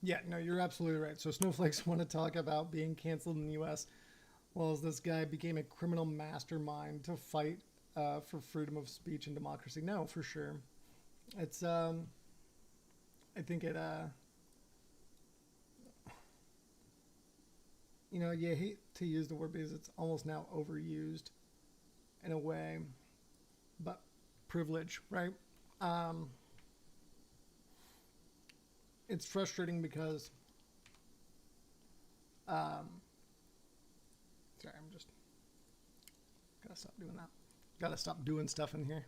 Speaker 1: yeah, no, you're absolutely right. So snowflakes want to talk about being canceled in the U.S. Well, as this guy became a criminal mastermind to fight for freedom of speech and democracy. No, for sure. It's I think it you know, you hate to use the word because it's almost now overused in a way, but privilege, right? It's frustrating because sorry, I'm just gotta stop doing that. Gotta stop doing stuff in here.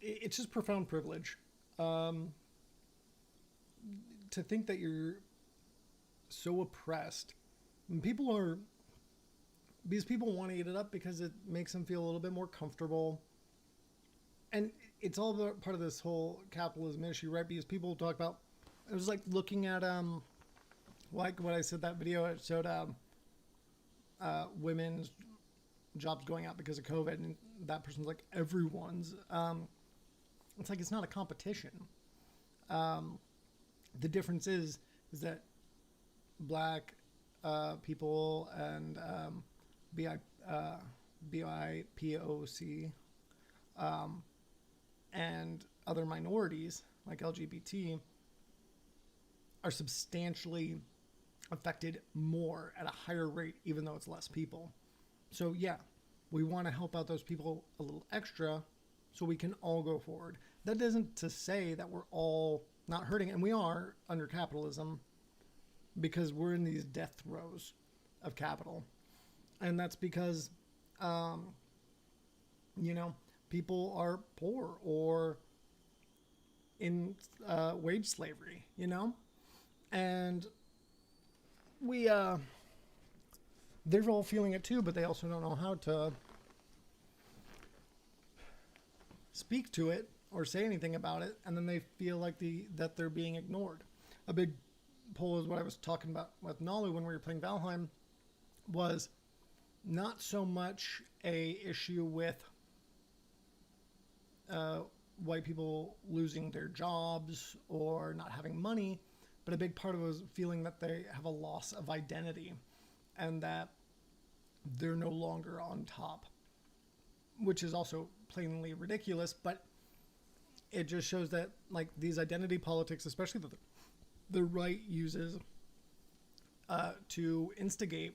Speaker 1: It's just profound privilege. To think that you're so oppressed. And people are, these people want to eat it up because it makes them feel a little bit more comfortable. And it's all part of this whole capitalism issue, right? Because people talk about, it was like looking at, like what I said, that video, it showed women's jobs going out because of COVID, and that person's like, everyone's. It's like, it's not a competition. The difference is that Black people and BIPOC and other minorities like LGBT are substantially affected more at a higher rate, even though it's less people. So yeah, we want to help out those people a little extra so we can all go forward. That isn't to say that we're all not hurting, and we are under capitalism because we're in these death throes of capital. And that's because, you know, people are poor or in wage slavery, you know? And we, they're all feeling it too, but they also don't know how to speak to it or say anything about it, and then they feel like that they're being ignored. A big poll is what I was talking about with Nalu when we were playing Valheim, was not so much a issue with white people losing their jobs or not having money, but a big part of it was feeling that they have a loss of identity and that they're no longer on top, which is also plainly ridiculous, but it just shows that, like, these identity politics, especially that the right uses to instigate,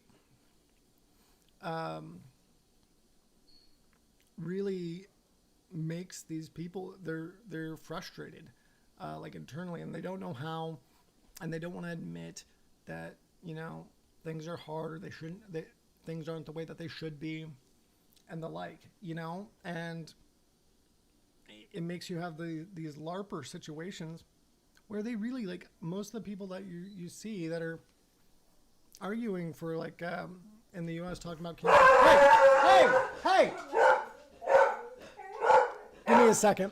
Speaker 1: really makes these people, they're frustrated, like internally, and they don't know how, and they don't want to admit that, you know, things are hard, things aren't the way that they should be, and the like, you know. And it makes you have these LARPer situations where they really, like, most of the people that you see that are arguing for, like, in the US talking about cancer. Hey! Give me a second.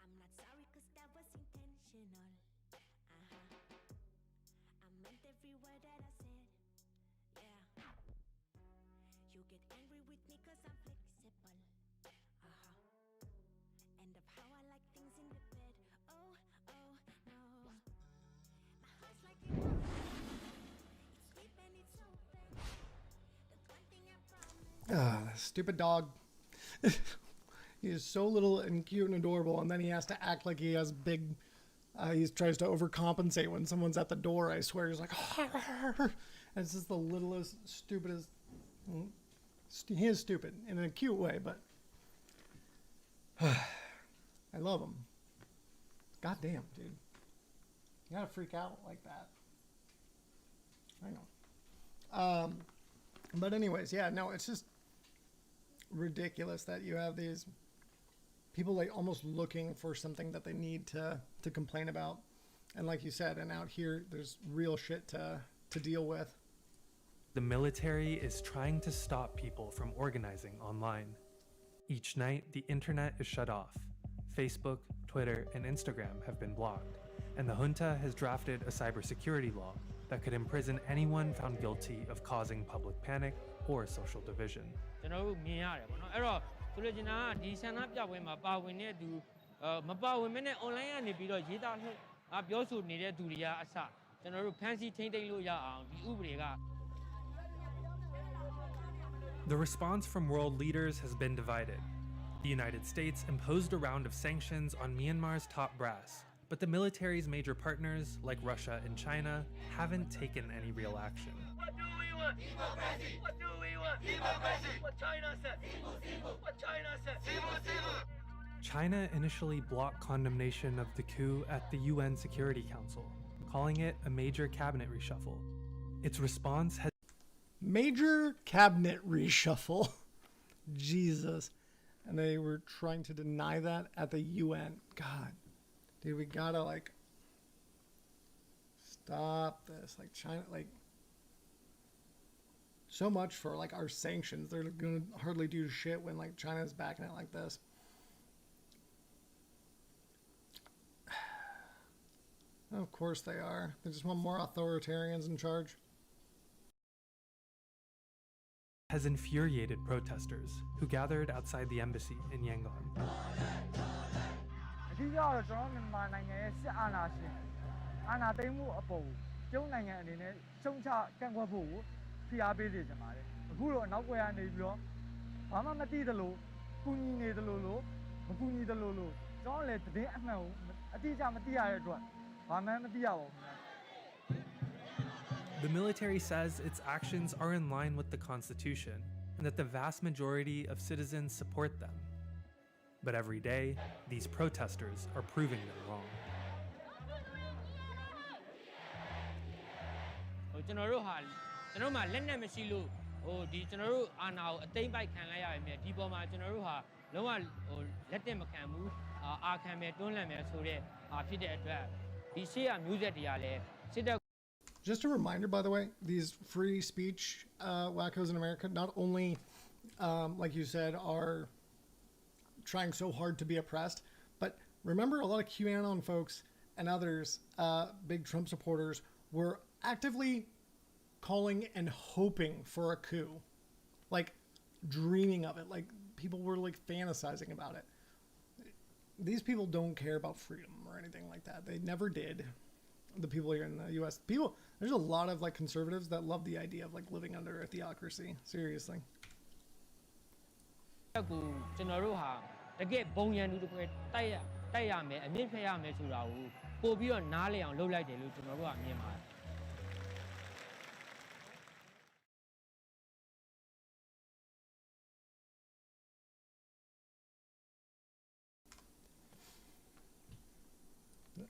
Speaker 8: I'm not sorry cause that was intentional. I meant every word that I said. Yeah. You get angry with me cause I'm flexible. And of how I like things in the bed. Oh no. My heart's like it won't. It's deep and it's open. The one thing I promise.
Speaker 1: Stupid dog. He is so little and cute and adorable, and then he has to act like he has big. He tries to overcompensate when someone's at the door. I swear, he's like, and it's just the littlest, stupidest. He is stupid in a cute way, but I love him. God damn, dude, you gotta freak out like that. I know. But anyways, yeah, no, it's just ridiculous that you have these people, like, almost looking for something that they need to complain about. And like you said, and out here there's real shit to deal with.
Speaker 5: The military is trying to stop people from organizing online. Each night, the internet is shut off. Facebook, Twitter, and Instagram have been blocked, and the junta has drafted a cybersecurity law that could imprison anyone found guilty of causing public panic or social division.
Speaker 9: ကျွန်တော်တို့မြင်ရတယ်ပေါ့နော်အဲ့တော့ဆိုလိုချင်တာကဒီဆန္ဒပြပွဲမှာပါဝင်တဲ့သူမပါဝင်မနဲ့ online ကနေပြီးတော့ရေးသားပြောဆိုနေတဲ့သူတွေကအစကျွန်တော်တို့ဖမ်းဆီးထိန်းသိမ်းလို့ရအောင်ဒီဥပဒေက
Speaker 5: The response from world leaders has been divided. The United States imposed a round of sanctions on Myanmar's top brass, but the military's major partners, like Russia and China, haven't taken any real action.
Speaker 6: What do we want? Democracy. What do we want? Democracy. What China said. What China said.
Speaker 5: China initially blocked condemnation of the coup at the UN Security Council, calling it a major cabinet reshuffle. Its response has
Speaker 1: Major cabinet reshuffle. Jesus. And they were trying to deny that at the UN. God. Dude, we gotta, like, stop this. Like, China, like, so much for, like, our sanctions. They're gonna hardly do shit when, like, China's backing it like this. Of course they are. They just want more authoritarians in charge.
Speaker 5: has infuriated protesters who gathered outside the embassy in Yangon.
Speaker 6: အဓိကတော့ကျွန်တော်မြန်မာနိုင်ငံရဲ့စစ်အာဏာရှင်အာဏာသိမ်းမှုအပေါ်ကျုံနိုင်ငံအနေနဲ့ရှုံချကန့်ကွက်ဖို့ဖိအားပေးစေချင်ပါတယ်အခုတော့အနောက်ကွယ်ကနေပြီးတော့ဘာမှမသိသလိုကူညီနေသလိုလို့မကူညီသလိုလို့ကျွန်တော်လည်းတည်င်းအမှန်ကိုအတိအကျမသိရတဲ့အတွက်ဘာမှမသိရပါဘူးခင်ဗျာ
Speaker 5: The military says its actions are in line with the Constitution and that the vast majority of citizens support them. But every day, these protesters are proving them wrong.
Speaker 9: ကျွန်တော်တို့မှာလက်နက်မရှိလို့ဒီကျွန်တော်တို့အာဏာကိုအသိမ်းပိုက်ခံလိုက်ရပြီဒီပေါ်မှာကျွန်တော်တို့ဟာလုံးဝလက်တက်မခံဘူးအာခံမယ်တွန်းလှန်မယ်ဆိုတဲ့ဖြစ်တဲ့အတွက်ဒီရှေ့ရမျိုးဆက်တွေကလည်းစစ်တပ်
Speaker 1: Just a reminder, by the way, these free speech wackos in America not only, like you said, are trying so hard to be oppressed, but remember a lot of QAnon folks and others, big Trump supporters, were actively calling and hoping for a coup, like dreaming of it, like people were like fantasizing about it. These people don't care about freedom or anything like that. They never did. The people here in the U.S. There's a lot of like conservatives that love the idea of like living under a theocracy. Seriously.
Speaker 9: ကိုကျွန်တော်တို့ဟာတကယ်ဘုံရန်သူတစ်ခွဲတိုက်ရမယ်အမြင့်ဖက်ရမယ်ဆိုတာကိုပို့ပြီးတော့နားလည်အောင်လုပ်လိုက်တယ်လို့ကျွန်တော်တို့ကမြင်ပါတယ်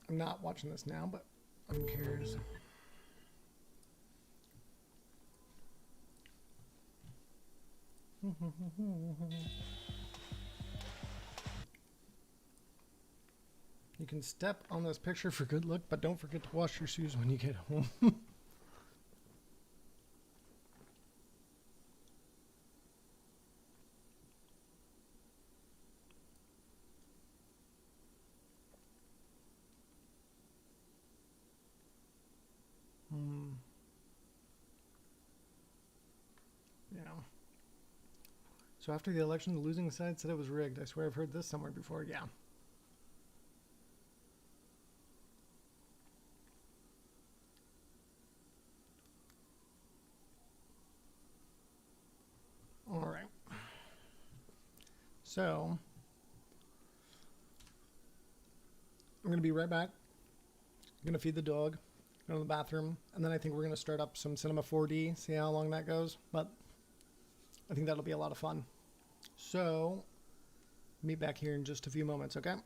Speaker 1: I'm not watching this now, but I'm curious. You can step on this picture for good luck, but don't forget to wash your shoes when you get home. Yeah. So after the election, the losing side said it was rigged. I swear I've heard this somewhere before. Yeah. All right. So I'm going to be right back. I'm going to feed the dog, go to the bathroom, and then I think we're going to start up some Cinema 4D, see how long that goes. But I think that'll be a lot of fun. So, meet back here in just a few moments, okay?
Speaker 8: I'm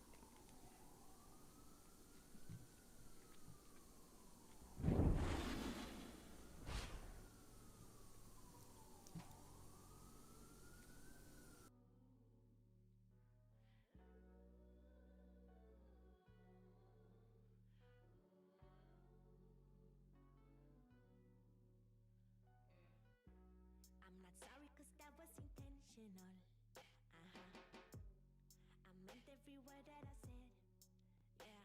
Speaker 8: not sorry cause that was intentional. I meant every word that I said. Yeah.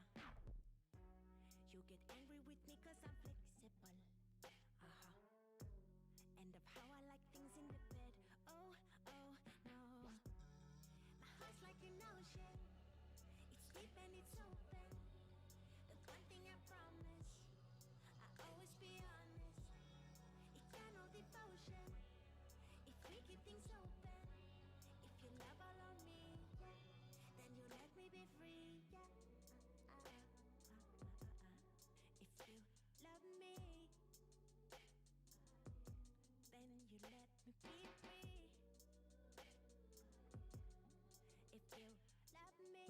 Speaker 8: You get angry with me cause I'm flexible. And of how I like things in the bed. Oh, oh, no. My heart's like an ocean. It's deep and it's open. The one thing I promise, I always be honest. Eternal devotion. If we keep things open, if you love all on me, then you let me be free. Yeah. If you love me, then you let me be free. If you love me,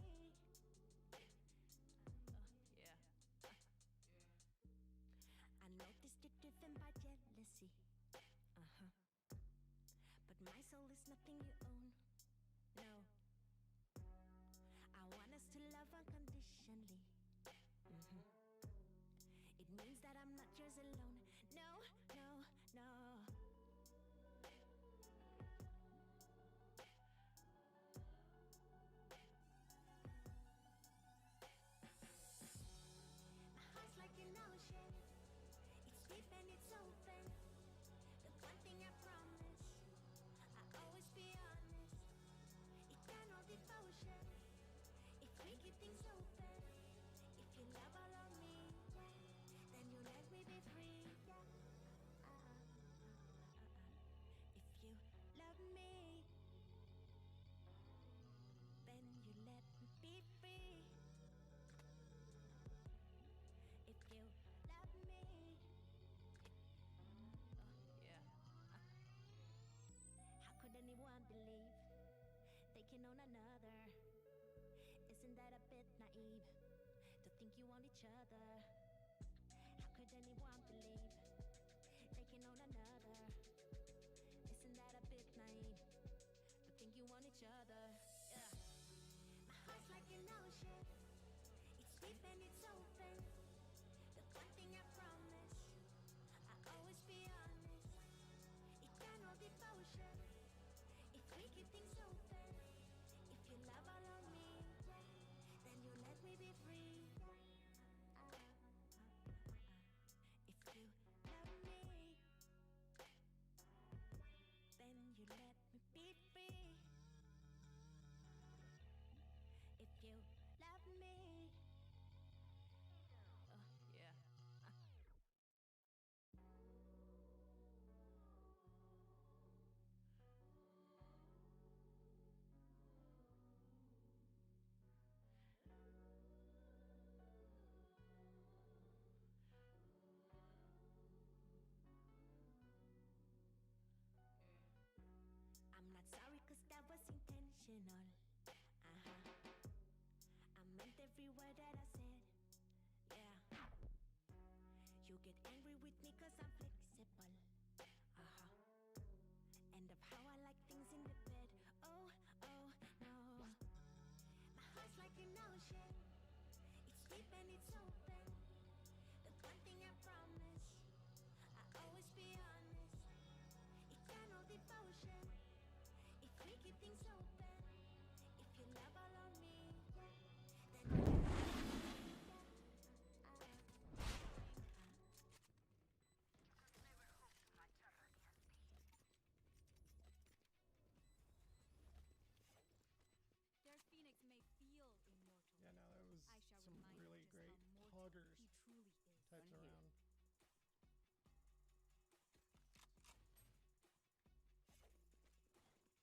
Speaker 8: things open. If you love all of me, then you let me be free. If you love me, then you let me be free. If you love me, yeah. How could anyone believe they can own another? Isn't that a bit naive to think you want each other? How could anyone believe they can own another? Isn't that a bit naive to think you want each other? Yeah. My heart's like an ocean, it's deep and it's open. The one thing I promise, I'll always be honest. Eternal devotion, if we keep things open. If you love all of me, then you let me be free. If you love me, then you let me be free. If you love me, yeah. I'm not sorry cause that was intentional. I meant every word that I said. Yeah. You get angry with me cause I'm flexible. And of how I like things in the bed. Oh, oh, no. My heart's like an ocean, it's deep and it's open. The one thing I promise, I'll always be honest. Eternal devotion, if we keep things open. If you love all of me, then you
Speaker 10: Their phoenix may feel immortal.
Speaker 1: Yeah, no, that was
Speaker 10: I shall
Speaker 1: some
Speaker 10: remind you
Speaker 1: really
Speaker 10: just
Speaker 1: great
Speaker 10: how mortal
Speaker 1: hoggers
Speaker 10: he truly is.
Speaker 1: types around.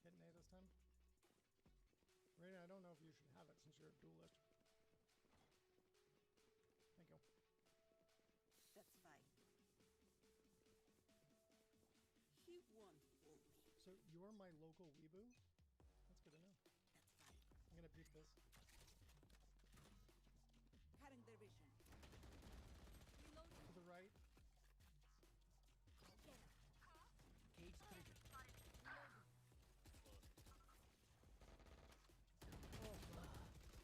Speaker 1: Hitting A this time. Raina, I don't know if you should have it since you're a duelist. Thank you.
Speaker 11: That's fine. He won't fool me.
Speaker 1: So you're my local weeboo? That's good to know.
Speaker 11: That's fine.
Speaker 1: I'm gonna peep this.
Speaker 11: Cutting their vision.
Speaker 1: To the right.
Speaker 6: Cage trigger.
Speaker 1: Oh,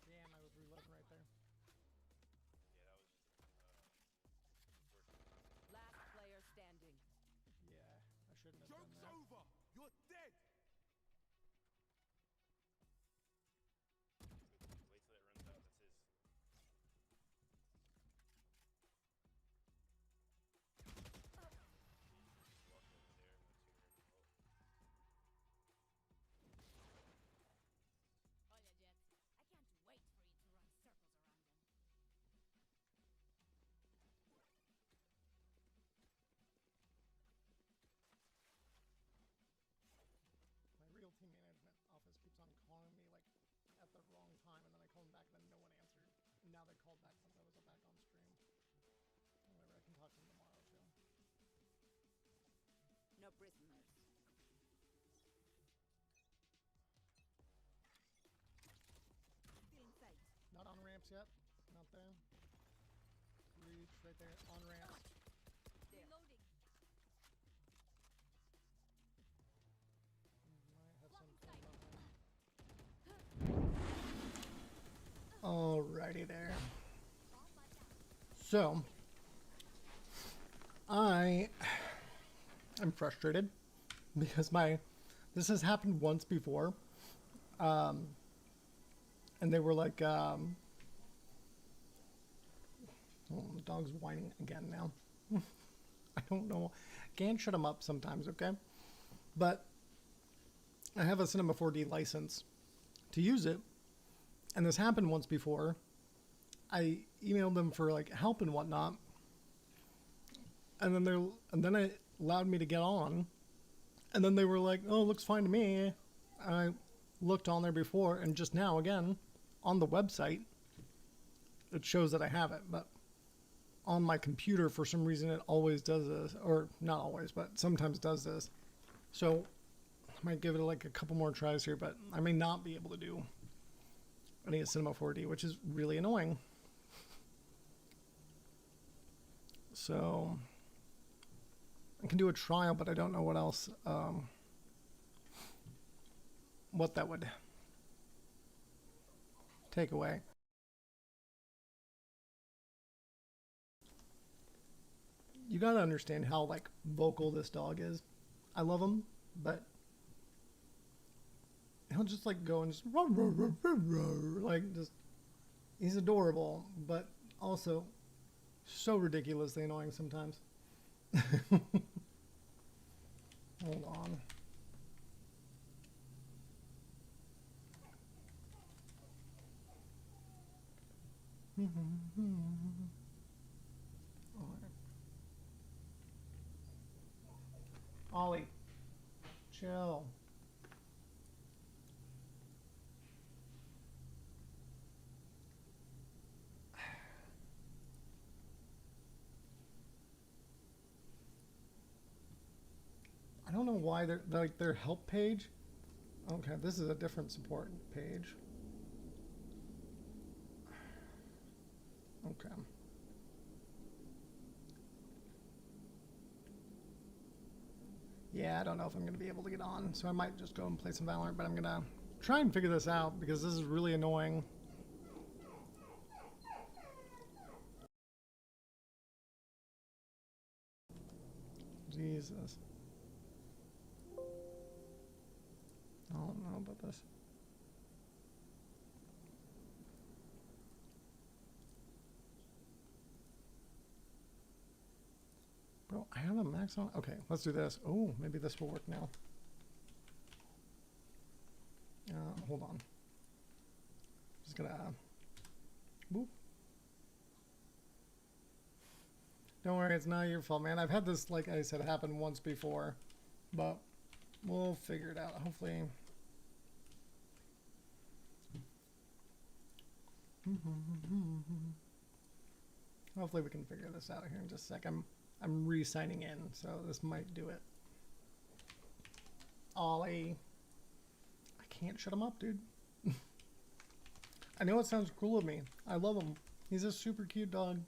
Speaker 1: damn, I was reloading right there.
Speaker 11: Last player standing.
Speaker 1: Yeah, I shouldn't have
Speaker 12: Joke's
Speaker 1: done that.
Speaker 12: over! You're dead!
Speaker 13: Wait till it runs out, that's his. Walk over there,
Speaker 10: Oh yeah, Jet. I can't wait for you to run circles around them.
Speaker 1: My real team management office keeps on calling me like at the wrong time, and then I call them back and then no one answered. And now they called back since I was back on stream. Whatever, I can talk to them tomorrow too.
Speaker 11: No prisoners. Still in sight.
Speaker 1: Not on ramps yet. Not there. Reach right there. On ramps.
Speaker 11: There.
Speaker 10: Reloading.
Speaker 1: Might have some
Speaker 10: Blocking
Speaker 1: fun behind. Alrighty there. So I'm frustrated because this has happened once before. And they were like, oh, the dog's whining again now. I don't know. Can't shut him up sometimes, okay? But I have a Cinema 4D license to use it. And this happened once before I emailed them for like help and whatnot, and then it allowed me to get on, and then they were like, "Oh, looks fine to me." I looked on there before, and just now again on the website, it shows that I have it, but on my computer for some reason it always does this, or not always, but sometimes does this. So I might give it like a couple more tries here, but I may not be able to do any of Cinema 4D, which is really annoying. So I can do a trial, but I don't know what else, what that would take away. You gotta understand how like vocal this dog is. I love him, but he'll just like go and just like just, he's adorable, but also so ridiculously annoying sometimes. Hold on. Ollie, chill. I don't know why they're like their help page. Okay, this is a different support page. Okay. Yeah, I don't know if I'm going to be able to get on, so I might just go and play some Valorant, but I'm going to try and figure this out because this is really annoying. Jesus. I don't know about this. Bro, I have a max on. Okay, let's do this. Oh, maybe this will work now. Hold on. Just gonna. Boop. Don't worry, it's not your fault, man. I've had this, like I said, happen once before, but we'll figure it out. Hopefully. Hopefully we can figure this out here in just a sec. I'm re-signing in, so this might do it. Ollie. I can't shut him up, dude. I know it sounds cruel of me. I love him. He's a super cute dog.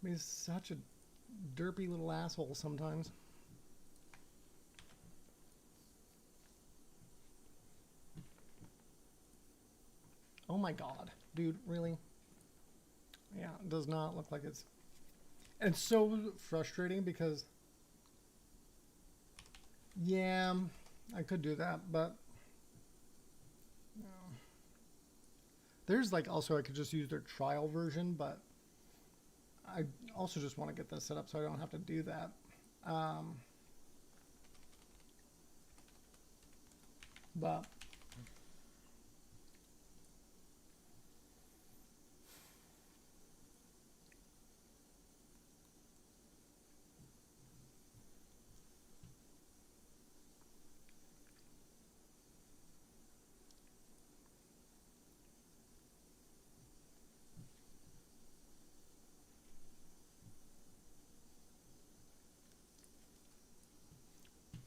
Speaker 1: He's such a derpy little asshole sometimes. Oh my god. Dude, really? Yeah, it does not look like it's... It's so frustrating because... Yeah, I could do that, but... No. There's like also I could just use their trial version, but... I also just want to get this set up so I don't have to do that. But...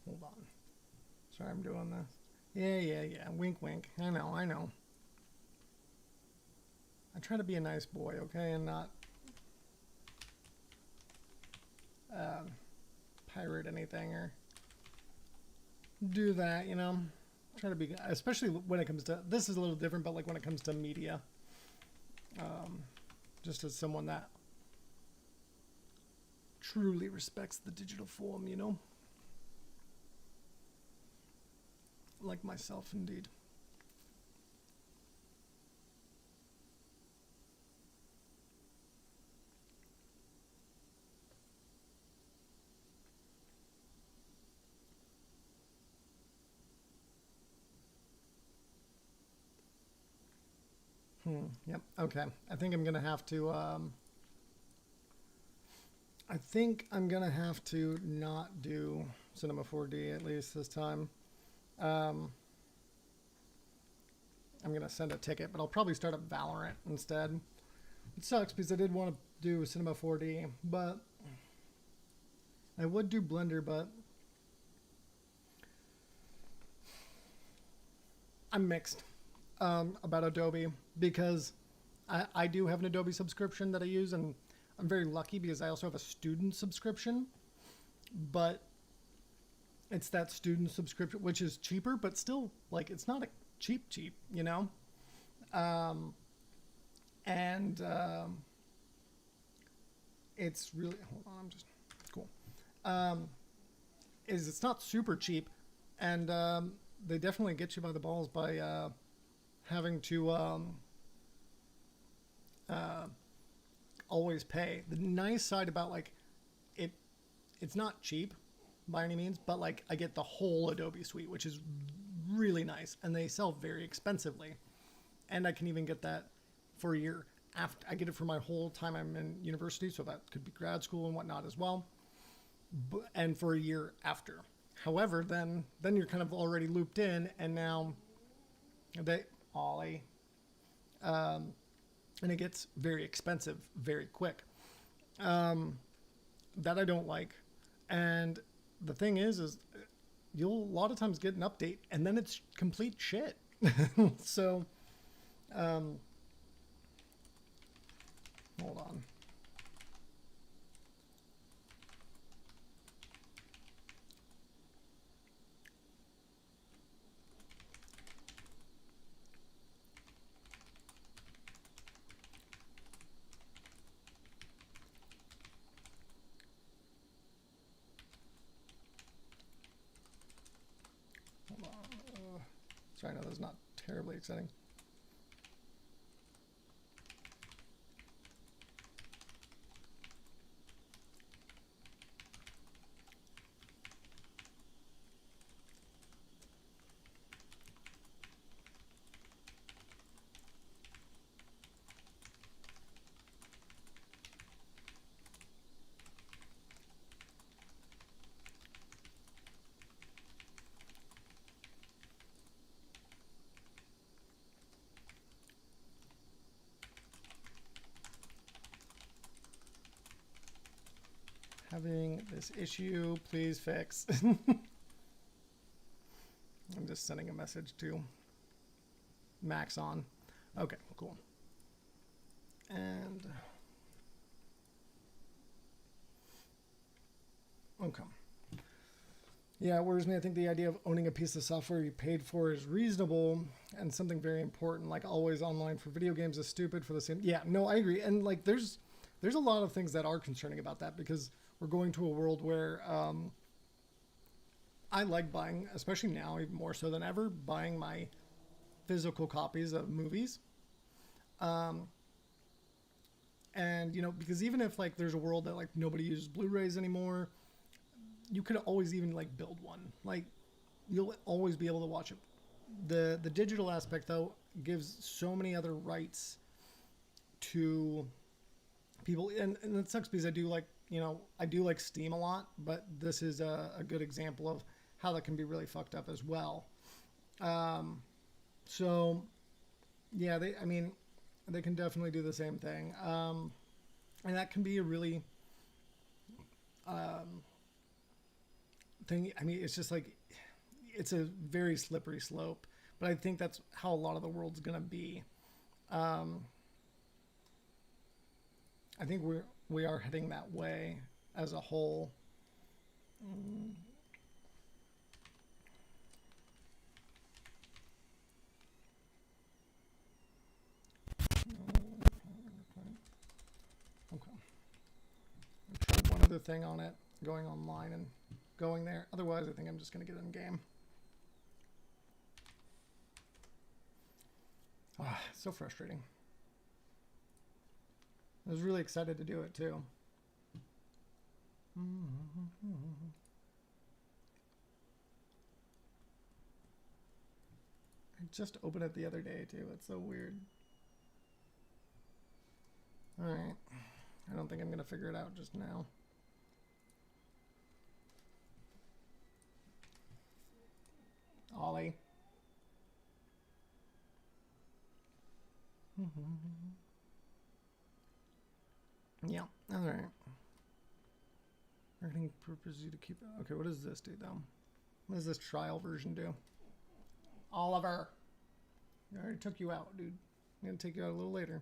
Speaker 1: Hold on. Sorry, I'm doing this. Yeah. Wink, wink. I know. I try to be a nice boy, okay, and not pirate anything or do that, you know. Try to be, especially when it comes to, this is a little different, but like when it comes to media, just as someone that truly respects the digital form, you know. Like myself, indeed. Yep. Okay. I think I'm gonna have to. I think I'm gonna have to not do Cinema 4D at least this time. I'm gonna send a ticket, but I'll probably start up Valorant instead. It sucks because I did want to do Cinema 4D, but I would do Blender, but I'm mixed about Adobe because I do have an Adobe subscription that I use, and I'm very lucky because I also have a student subscription, but it's that student subscription, which is cheaper, but still, like, it's not a cheap, you know? It's really, hold on, I'm just, cool. It's not super cheap, and they definitely get you by the balls by having to always pay. The nice side about, like, it's not cheap by any means, but, like, I get the whole Adobe suite, which is really nice, and they sell very expensively, and I can even get that for a year after. I get it for my whole time I'm in university, so that could be grad school and whatnot as well, and for a year after. However, then you're kind of already looped in, and now and it gets very expensive very quick. That I don't like. And the thing is you'll a lot of times get an update and then it's complete shit. So, hold on. Sorry, no, that's not terribly exciting. Having this issue, please fix. I'm just sending a message to Max on. Okay, cool. And okay. Yeah, it worries me. I think the idea of owning a piece of software you paid for is reasonable, and something very important like always online for video games is stupid for the same. Yeah, no, I agree. And like there's a lot of things that are concerning about that, because we're going to a world where I like buying, especially now, even more so than ever, buying my physical copies of movies. And, you know, because even if, like, there's a world that, like, nobody uses Blu-rays anymore, you could always even, like, build one. Like, you'll always be able to watch it. The digital aspect, though, gives so many other rights to people. And it sucks because I do like, you know, I do like Steam a lot, but this is a good example of how that can be really fucked up as well. So, yeah, they can definitely do the same thing. And that can be a really thing. I mean, it's just like, it's a very slippery slope, but I think that's how a lot of the world's going to be. I think we are heading that way as a whole. Okay. I'll try one other thing on it, going online and going there. Otherwise, I think I'm just going to get in game. Ah, so frustrating. I was really excited to do it too. I just opened it the other day too. It's so weird. Alright. I don't think I'm gonna figure it out just now. Ollie. Yeah, alright. Marketing purpose you to keep it. Okay, what does this do though? What does this trial version do? Oliver. I already took you out, dude. I'm gonna take you out a little later.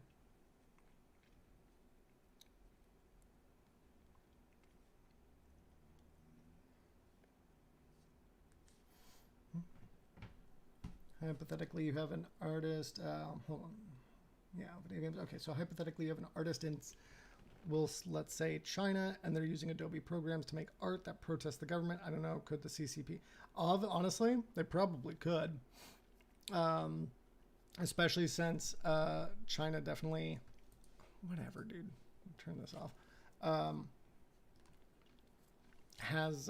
Speaker 1: Hypothetically, you have an artist. Hold on. Yeah, video games. Okay, so hypothetically, you have an artist in, let's say China, and they're using Adobe programs to make art that protests the government. I don't know. Could the CCP? Honestly, they probably could. Especially since China definitely. Whatever, dude. Turn this off. Has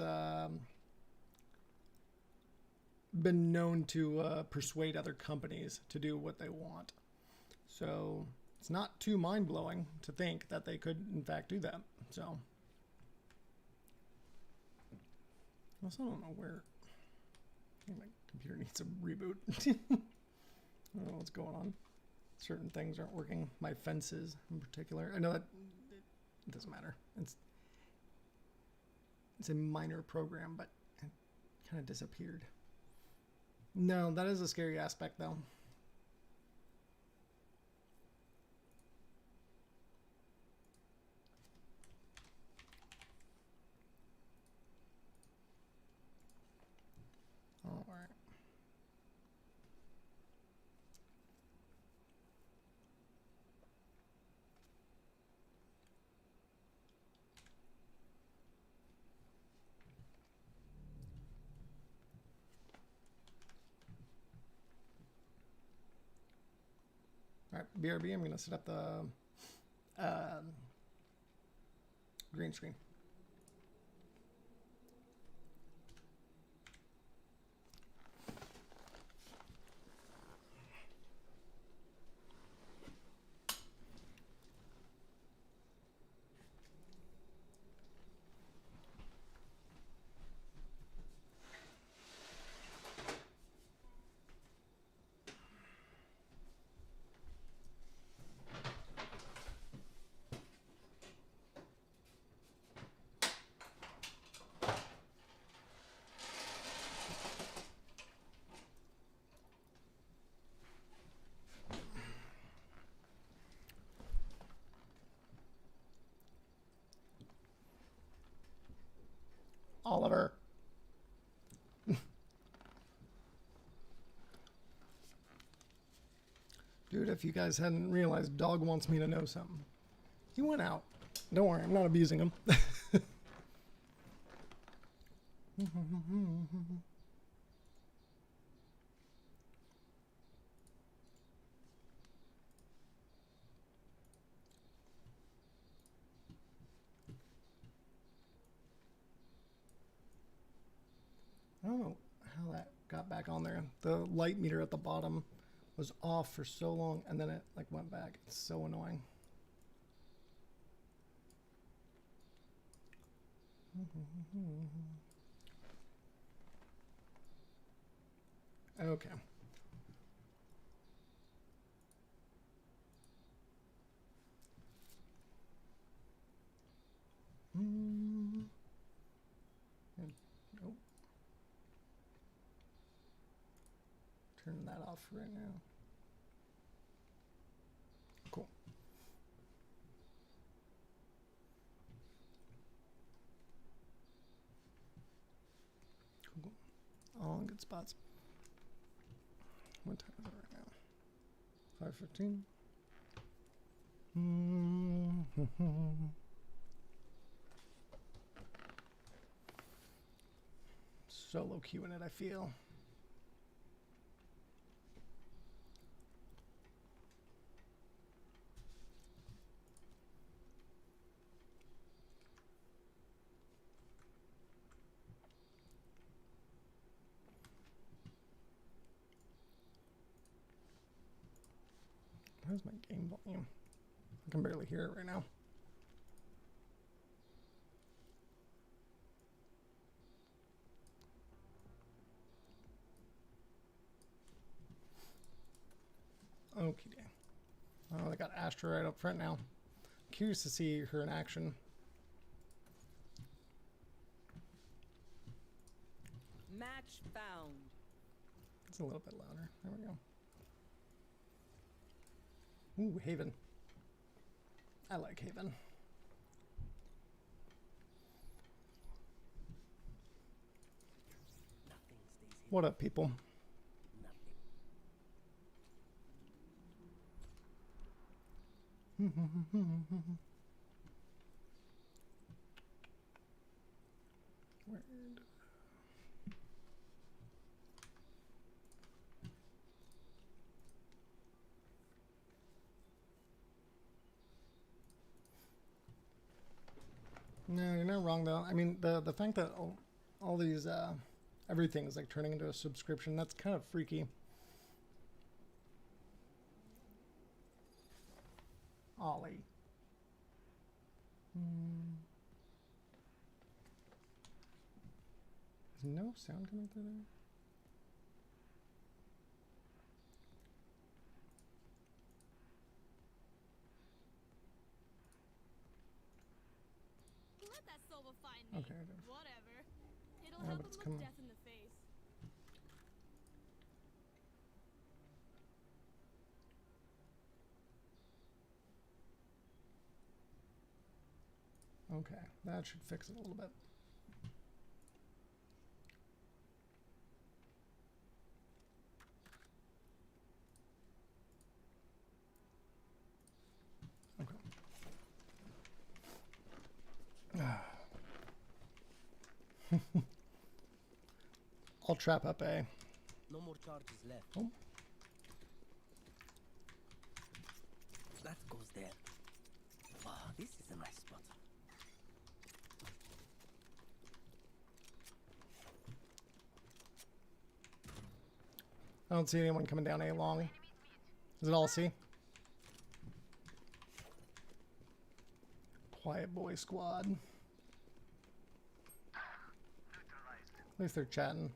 Speaker 1: been known to persuade other companies to do what they want. So it's not too mind-blowing to think that they could, in fact, do that. So I also don't know where. I think my computer needs a reboot. I don't know what's going on. Certain things aren't working. My fences, in particular. I know that it doesn't matter. It's a minor program, but it kind of disappeared. No, that is a scary aspect, though. All right. All right, BRB, I'm going to set up the green screen. Oliver. Dude, if you guys hadn't realized, dog wants me to know something. He went out. Don't worry, I'm not abusing him. I don't know how that got back on there. The light meter at the bottom was off for so long, and then it like went back. It's so annoying. Okay. Nope. Turn that off right now. Cool. Cool. All in good spots. What time is it right now? 5:15. Solo queuing it, I feel. Where's my game volume? I can barely hear it right now. Okay. Oh, they got Astra right up front now. Curious to see her in action.
Speaker 11: Match found.
Speaker 1: It's a little bit louder. There we go. Ooh, Haven. I like Haven. What up, people? Where No, you're not wrong though. I mean, the fact that all these everything's like turning into a subscription, that's kind of freaky. Ollie. Is no sound coming through there?
Speaker 10: Let that Sova find me.
Speaker 1: Okay.
Speaker 10: Whatever. It'll
Speaker 1: Yeah,
Speaker 10: help
Speaker 1: but
Speaker 10: him
Speaker 1: it's
Speaker 10: look
Speaker 1: coming.
Speaker 10: death in the face.
Speaker 1: Okay, that should fix it a little bit. Okay. I'll trap up A.
Speaker 6: No more charges left.
Speaker 1: Oh.
Speaker 6: That goes there. Wow, this is a nice spot.
Speaker 1: I don't see anyone coming down A long. Is it all C? Quiet boy squad. At least they're chatting.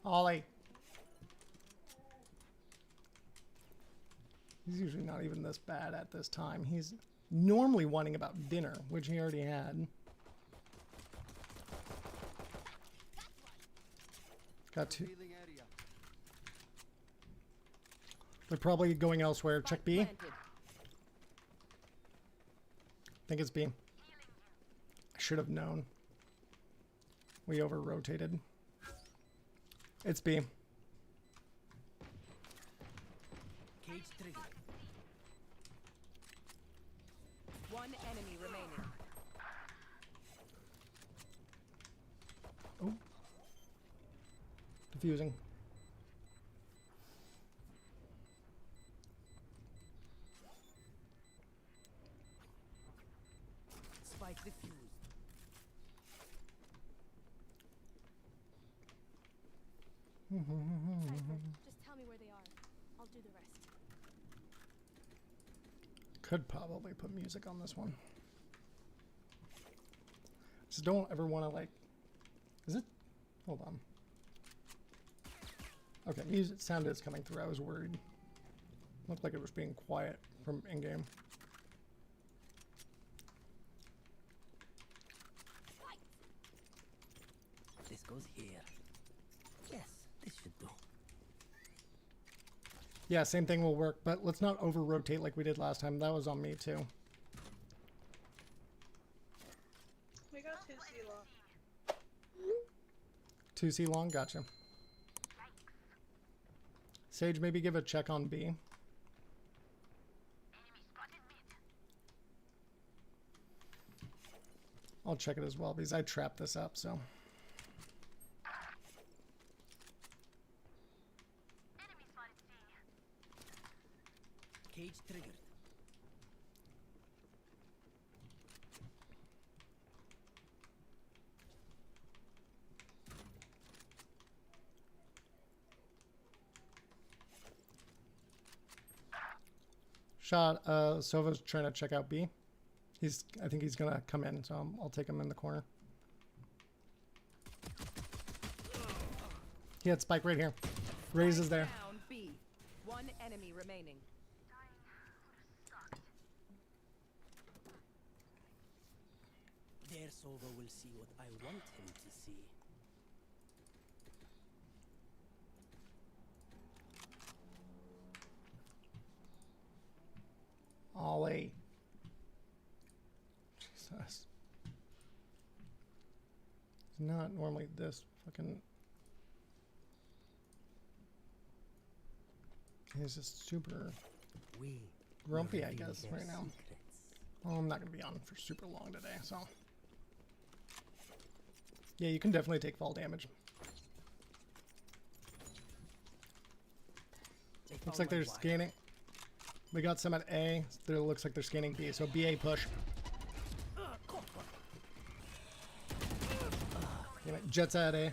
Speaker 1: Ollie. He's usually not even this bad at this time. He's normally whining about dinner, which he already had. Got two. They're probably going elsewhere. Check B. I think it's B. I should have known. We over-rotated. It's B.
Speaker 11: Cage triggered. One enemy remaining.
Speaker 1: Oh. Diffusing.
Speaker 11: Spike defused.
Speaker 10: Just tell me where they are. I'll do the rest.
Speaker 1: Could probably put music on this one. Just don't ever want to like... Is it? Hold on. Okay, music sound is coming through. I was worried. Looked like it was being quiet from in-game.
Speaker 6: This goes here. Yes, this should do.
Speaker 1: Yeah, same thing will work, but let's not over-rotate like we did last time. That was on me, too.
Speaker 12: We got 2C long.
Speaker 1: 2C long? Gotcha. Sage, maybe give a check on B. I'll check it as well, because I trapped this up, so...
Speaker 6: Cage triggered.
Speaker 1: shot. Sova's trying to check out B. I think he's gonna come in, so I'll take him in the corner. He had Spike right here. Raze is there.
Speaker 11: Down B. One enemy remaining.
Speaker 14: There Sova will see what I want him to see.
Speaker 1: Ollie. Jesus. It's not normally this fucking... He's just super grumpy, I guess, right now. Well, I'm not going to be on for super long today, so... Yeah, you can definitely take fall damage. Looks like they're scanning. We got some at A. There looks like they're scanning B, so BA push. Damn it, Jet's at A.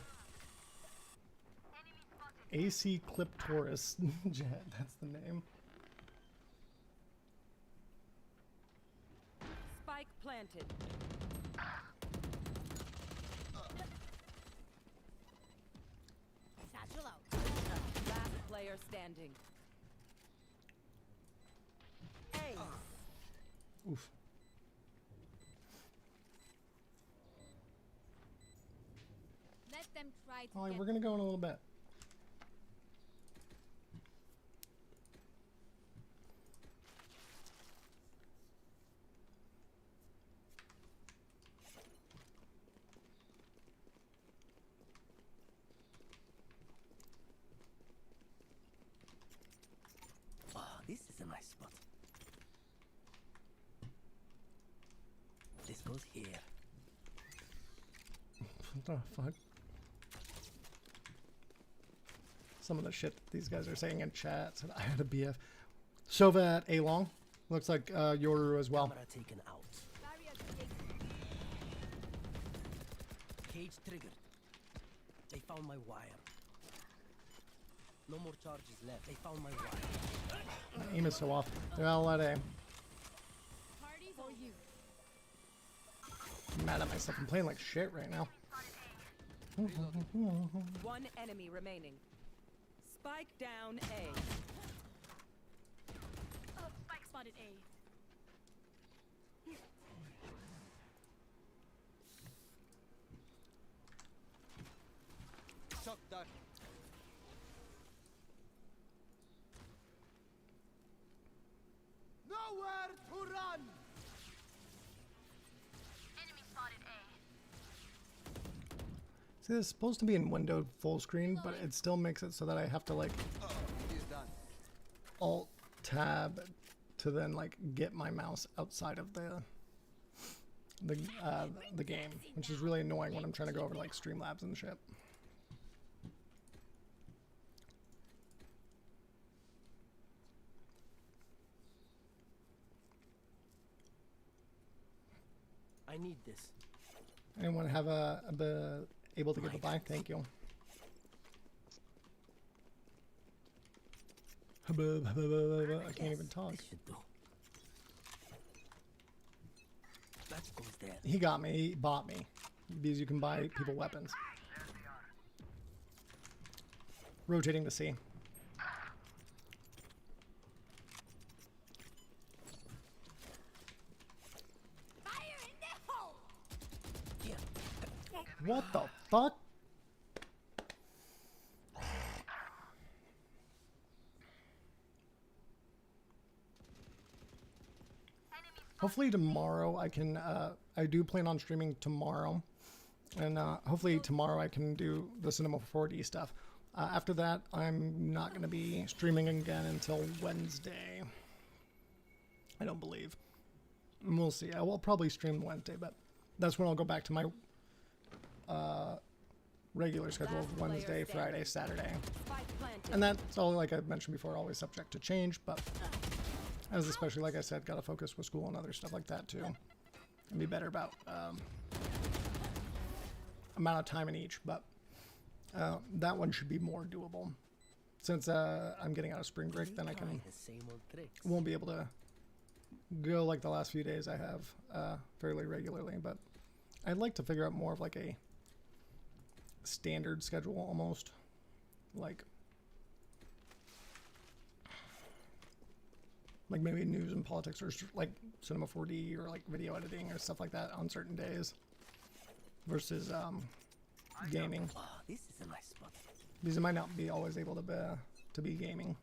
Speaker 1: AC Clip Taurus. Jet, that's the name.
Speaker 11: Spike planted.
Speaker 10: Satchel out.
Speaker 11: Last player standing.
Speaker 1: Oof.
Speaker 10: Let them try to
Speaker 1: Ollie,
Speaker 10: get
Speaker 1: we're gonna go in a little bit.
Speaker 14: Oh, this is a nice spot. This goes here.
Speaker 1: What the fuck? Some of the shit that these guys are saying in chat said I had a BF. Sova at A long. Looks like Yoru as well.
Speaker 14: Camera taken out. Cage triggered. They found my wire. No more charges left. They found my wire.
Speaker 1: My aim is so off. They're all at A.
Speaker 10: parties for you.
Speaker 1: I'm mad at myself. I'm playing like shit right now.
Speaker 11: One enemy remaining. Spike down A.
Speaker 10: Oh, Spike spotted A.
Speaker 14: Shock dart.
Speaker 6: Nowhere to run!
Speaker 10: Enemy spotted A.
Speaker 1: See, it's supposed to be in windowed full screen, but it still makes it so that I have to like
Speaker 6: He's done.
Speaker 1: Alt Tab to then like get my mouse outside of the game, which is really annoying when I'm trying to go over like Streamlabs and shit.
Speaker 14: I need this.
Speaker 1: Anyone have able to give a buy? Thank you. Hubbub, hubbub, hubbub, hubbub. I can't even talk.
Speaker 14: This should do. That goes there.
Speaker 1: He got me. He bought me because you can buy people weapons. Rotating to C.
Speaker 10: Fire in the hole.
Speaker 14: Here.
Speaker 1: What the fuck? Hopefully tomorrow I can, I do plan on streaming tomorrow. And hopefully tomorrow I can do the Cinema 4D stuff. After that, I'm not going to be streaming again until Wednesday. I don't believe. And we'll see. I will probably stream Wednesday, but that's when I'll go back to my regular schedule of Wednesday, Friday, Saturday. And that's all, like I mentioned before, always subject to change, but as especially, like I said, got to focus with school and other stuff like that too. And be better about amount of time in each, but that one should be more doable. Since I'm getting out of spring break, then I can won't be able to go like the last few days I have fairly regularly, but I'd like to figure out more of like a standard schedule almost, like maybe news and politics or like Cinema 4D or like video editing or stuff like that on certain days versus gaming.
Speaker 14: Wow, this is a nice spot.
Speaker 1: Because I might not be always able to be gaming,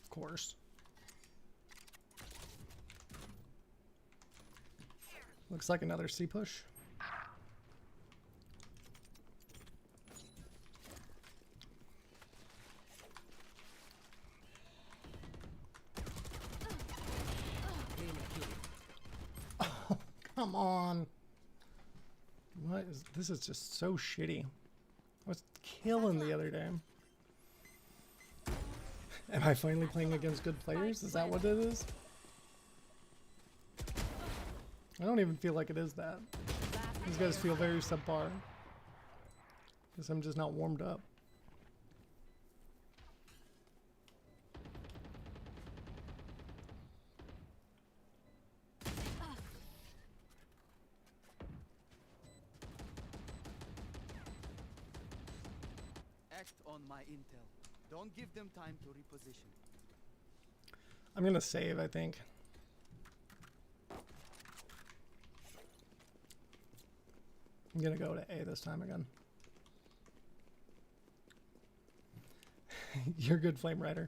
Speaker 1: of course. Looks like another C push. Oh, come on. What is this? Is just so shitty. I was killing the other day. Am I finally playing against good players? Is that what it is? I don't even feel like it is that. These guys feel very subpar. Guess I'm just not warmed up.
Speaker 15: Act on my intel. Don't give them time to reposition.
Speaker 1: I'm gonna save, I think. I'm gonna go to A this time again. You're a good flame rider.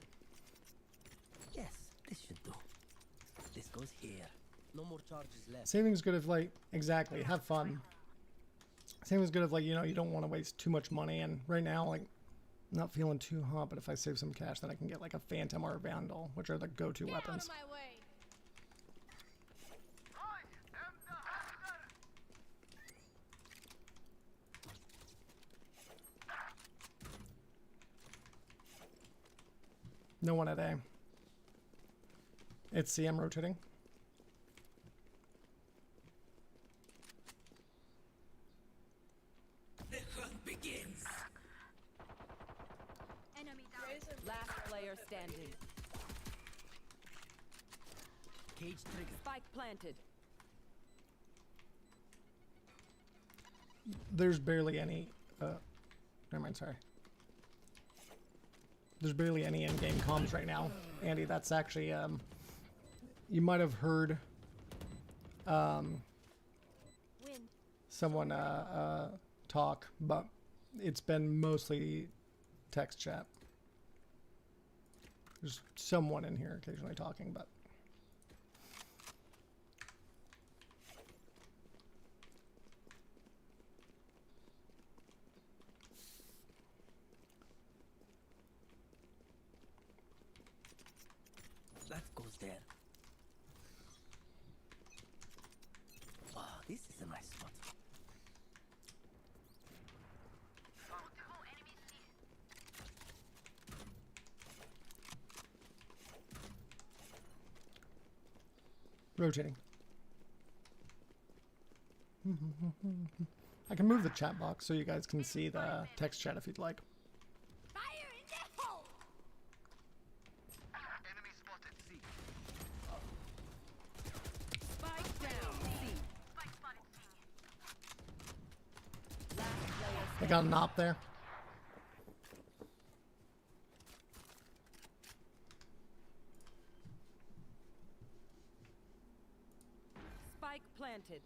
Speaker 14: Yes, this should do. This goes here. No more charges left.
Speaker 1: Saving's good if like exactly have fun. Saving's good if like you don't want to waste too much money, and right now like I'm not feeling too hot, but if I save some cash then I can get like a Phantom or a Vandal, which are the go-to weapons.
Speaker 10: Out of my way.
Speaker 1: No one at A. It's C, I'm rotating.
Speaker 14: The hunt begins.
Speaker 10: Enemy down.
Speaker 11: Last player standing.
Speaker 14: Cage trigger.
Speaker 11: Spike planted.
Speaker 1: There's barely any never mind, sorry. There's barely any in-game comms right now. Andy, that's actually you might have heard someone talk, but it's been mostly text chat. There's someone in here occasionally talking, but
Speaker 14: That goes there. Wow, this is a nice spot.
Speaker 1: rotating. I can move the chat box so you guys can see the text chat if you'd like.
Speaker 10: Fire in the hole.
Speaker 15: Enemy spotted. C.
Speaker 11: Spike down. C. Last player
Speaker 1: I got an op there.
Speaker 11: Spike planted.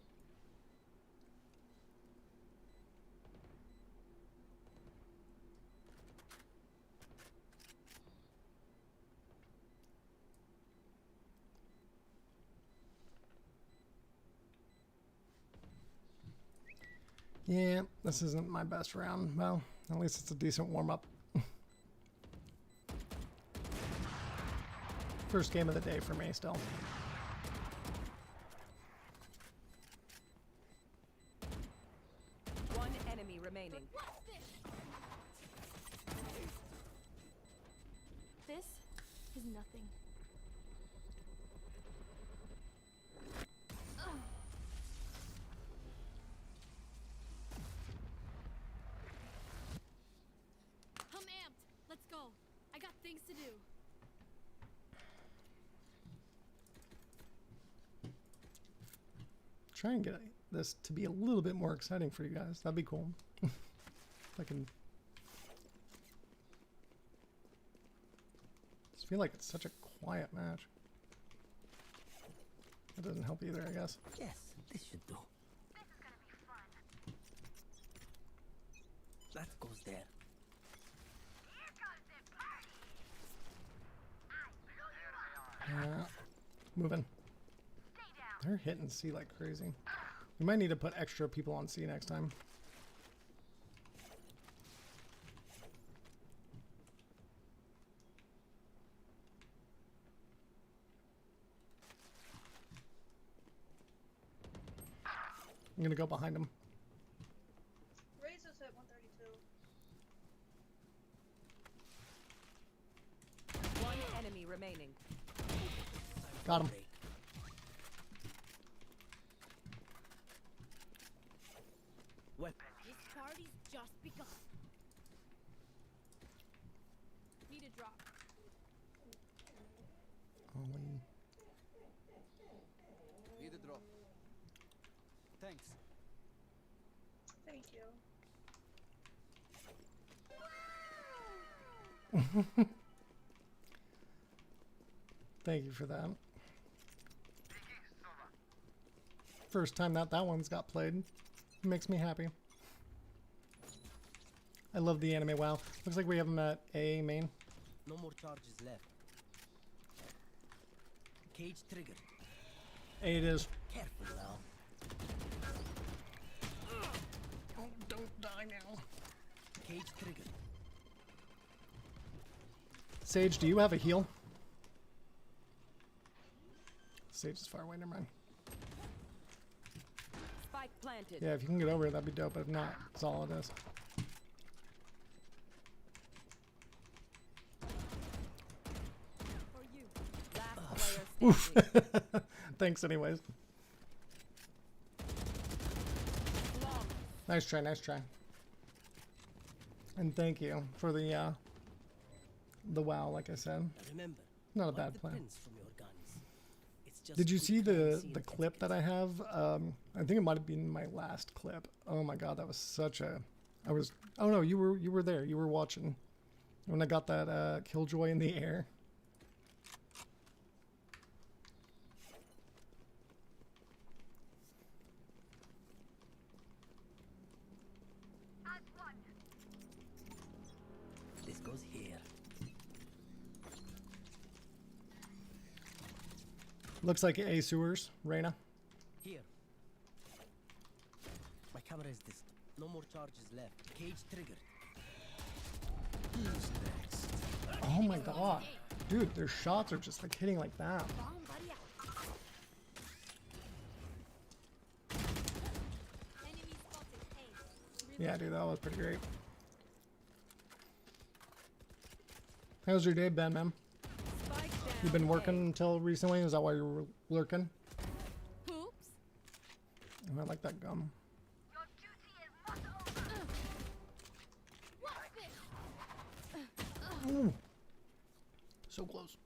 Speaker 1: Yeah, this isn't my best round. Well, at least it's a decent warm-up. First game of the day for me still.
Speaker 11: One enemy remaining.
Speaker 10: What's this? This is nothing. I'm amped. Let's go. I got things to do.
Speaker 1: try and get this to be a little bit more exciting for you guys. That'd be cool. If I can. I just feel like it's such a quiet match. That doesn't help either, I guess.
Speaker 14: Yes, this should do. That goes there.
Speaker 1: Moving. They're hitting C like crazy. We might need to put extra people on C next time. I'm gonna go behind him.
Speaker 12: Raise us at 132.
Speaker 11: One enemy remaining.
Speaker 1: Got him.
Speaker 14: Weapon.
Speaker 10: This party's just begun. Need a drop.
Speaker 1: Ollie.
Speaker 15: Need a drop. Thanks.
Speaker 12: Thank you.
Speaker 1: Thank you for that. First time that one's got played. Makes me happy. I love the anime WoW. Looks like we have them at A main.
Speaker 14: No more charges left. Cage triggered.
Speaker 1: A it is.
Speaker 14: Careful now.
Speaker 1: Oh, don't die now.
Speaker 14: Cage triggered.
Speaker 1: Sage, do you have a heal? Sage is far away, never mind.
Speaker 11: Spike planted.
Speaker 1: Yeah, if you can get over it, that'd be dope, but if not, that's all it is.
Speaker 11: For you. Last player standing.
Speaker 1: Oof. Thanks anyways. Nice try, nice try. And thank you for the WoW, like I said.
Speaker 14: Remember,
Speaker 1: Not a
Speaker 14: mark
Speaker 1: bad
Speaker 14: the
Speaker 1: plan.
Speaker 14: prints from your guns. It's just
Speaker 1: Did you
Speaker 14: quick
Speaker 1: see the
Speaker 14: currency
Speaker 1: clip that I have? I think it might have been my last clip. Oh my god, that was such a. Oh no, you were there. You were watching when I got that killjoy in the air.
Speaker 14: This goes here.
Speaker 1: Looks like A sewers, Reyna.
Speaker 14: Here. My camera is this. No more charges left. Cage triggered. Who's next?
Speaker 1: Oh my god, dude, their shots are just like hitting like that.
Speaker 10: Bomb buddy out. Enemy spotted. Hey.
Speaker 1: Yeah, dude, that was pretty great. How's your day been, man?
Speaker 11: Spike down.
Speaker 1: You been working until recently? Is that why you were lurking?
Speaker 10: Hoops.
Speaker 1: Oh, I like that gum. Ooh. So close.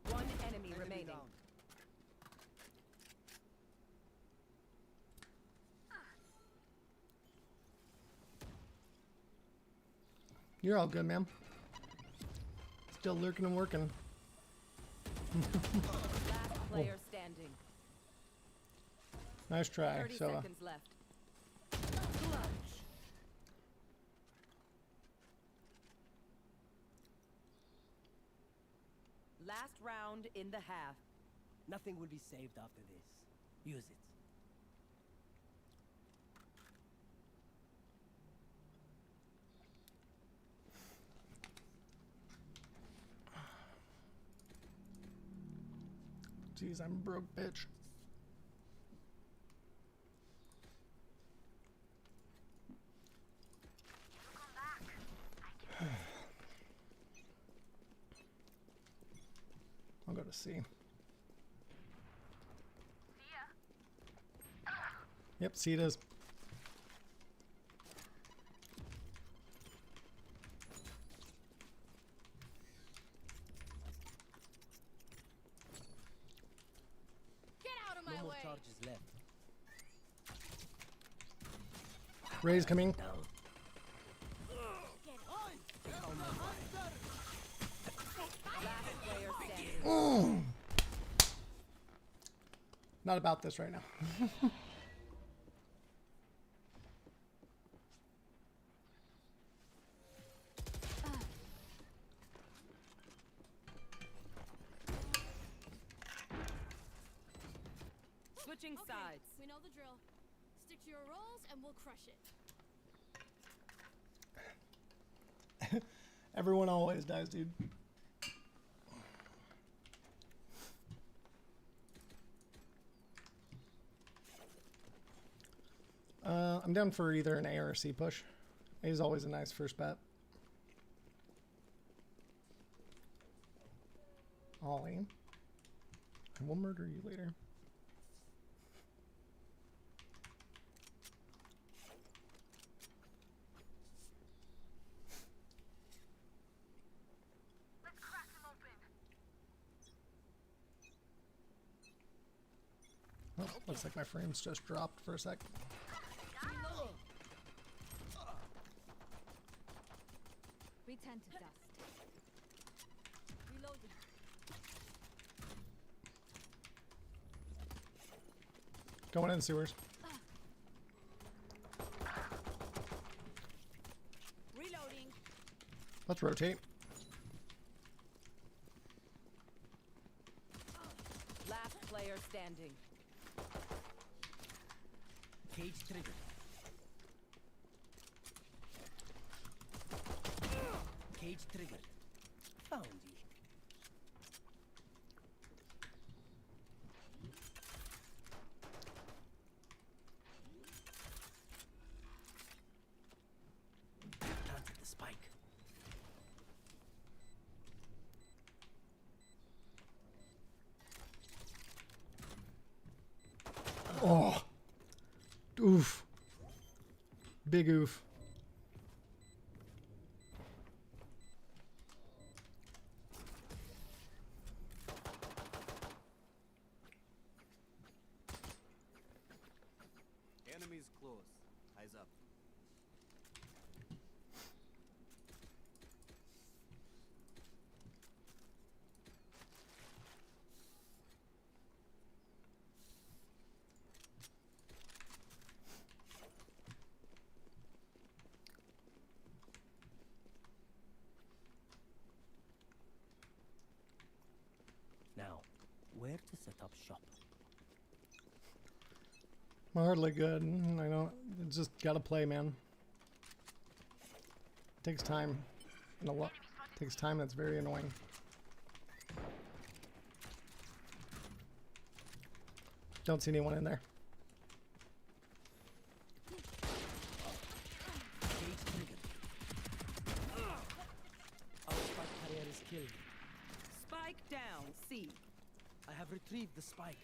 Speaker 11: One enemy remaining.
Speaker 15: down.
Speaker 1: You're all good, man. Still lurking and working.
Speaker 11: Last player standing.
Speaker 1: Nice try.
Speaker 11: 30
Speaker 1: So,
Speaker 11: seconds left. Last round in the half.
Speaker 14: Nothing will be saved after this. Use it.
Speaker 1: Jeez, I'm broke, bitch. I'll go to C. Yep, C it is.
Speaker 14: charges left.
Speaker 1: Ray's coming.
Speaker 14: Down.
Speaker 11: Last player standing.
Speaker 1: Not about this right now.
Speaker 11: Switching sides.
Speaker 10: We know the drill. Stick to your roles and we'll crush it.
Speaker 1: Everyone always dies, dude. I'm down for either an A or a C push. A is always a nice first bet. Ollie. I will murder you later. Oh, looks like my frames just dropped for a sec.
Speaker 10: Return to dust. Reloading.
Speaker 1: Going in sewers.
Speaker 11: Reloading.
Speaker 1: Let's rotate.
Speaker 11: Last player standing.
Speaker 14: Cage trigger. Cage trigger. Found ye. Planted the spike.
Speaker 1: Oh. Oof. Big oof.
Speaker 15: Enemies close. Eyes up.
Speaker 14: Now, where to set up shop?
Speaker 1: Hardly good. I know. It's just gotta play, man. Takes time. And a lot. Takes time. That's very annoying. Don't see anyone in there.
Speaker 14: Cage trigger. Our spike carrier is killed.
Speaker 11: Spike down. C.
Speaker 14: I have retrieved the spike.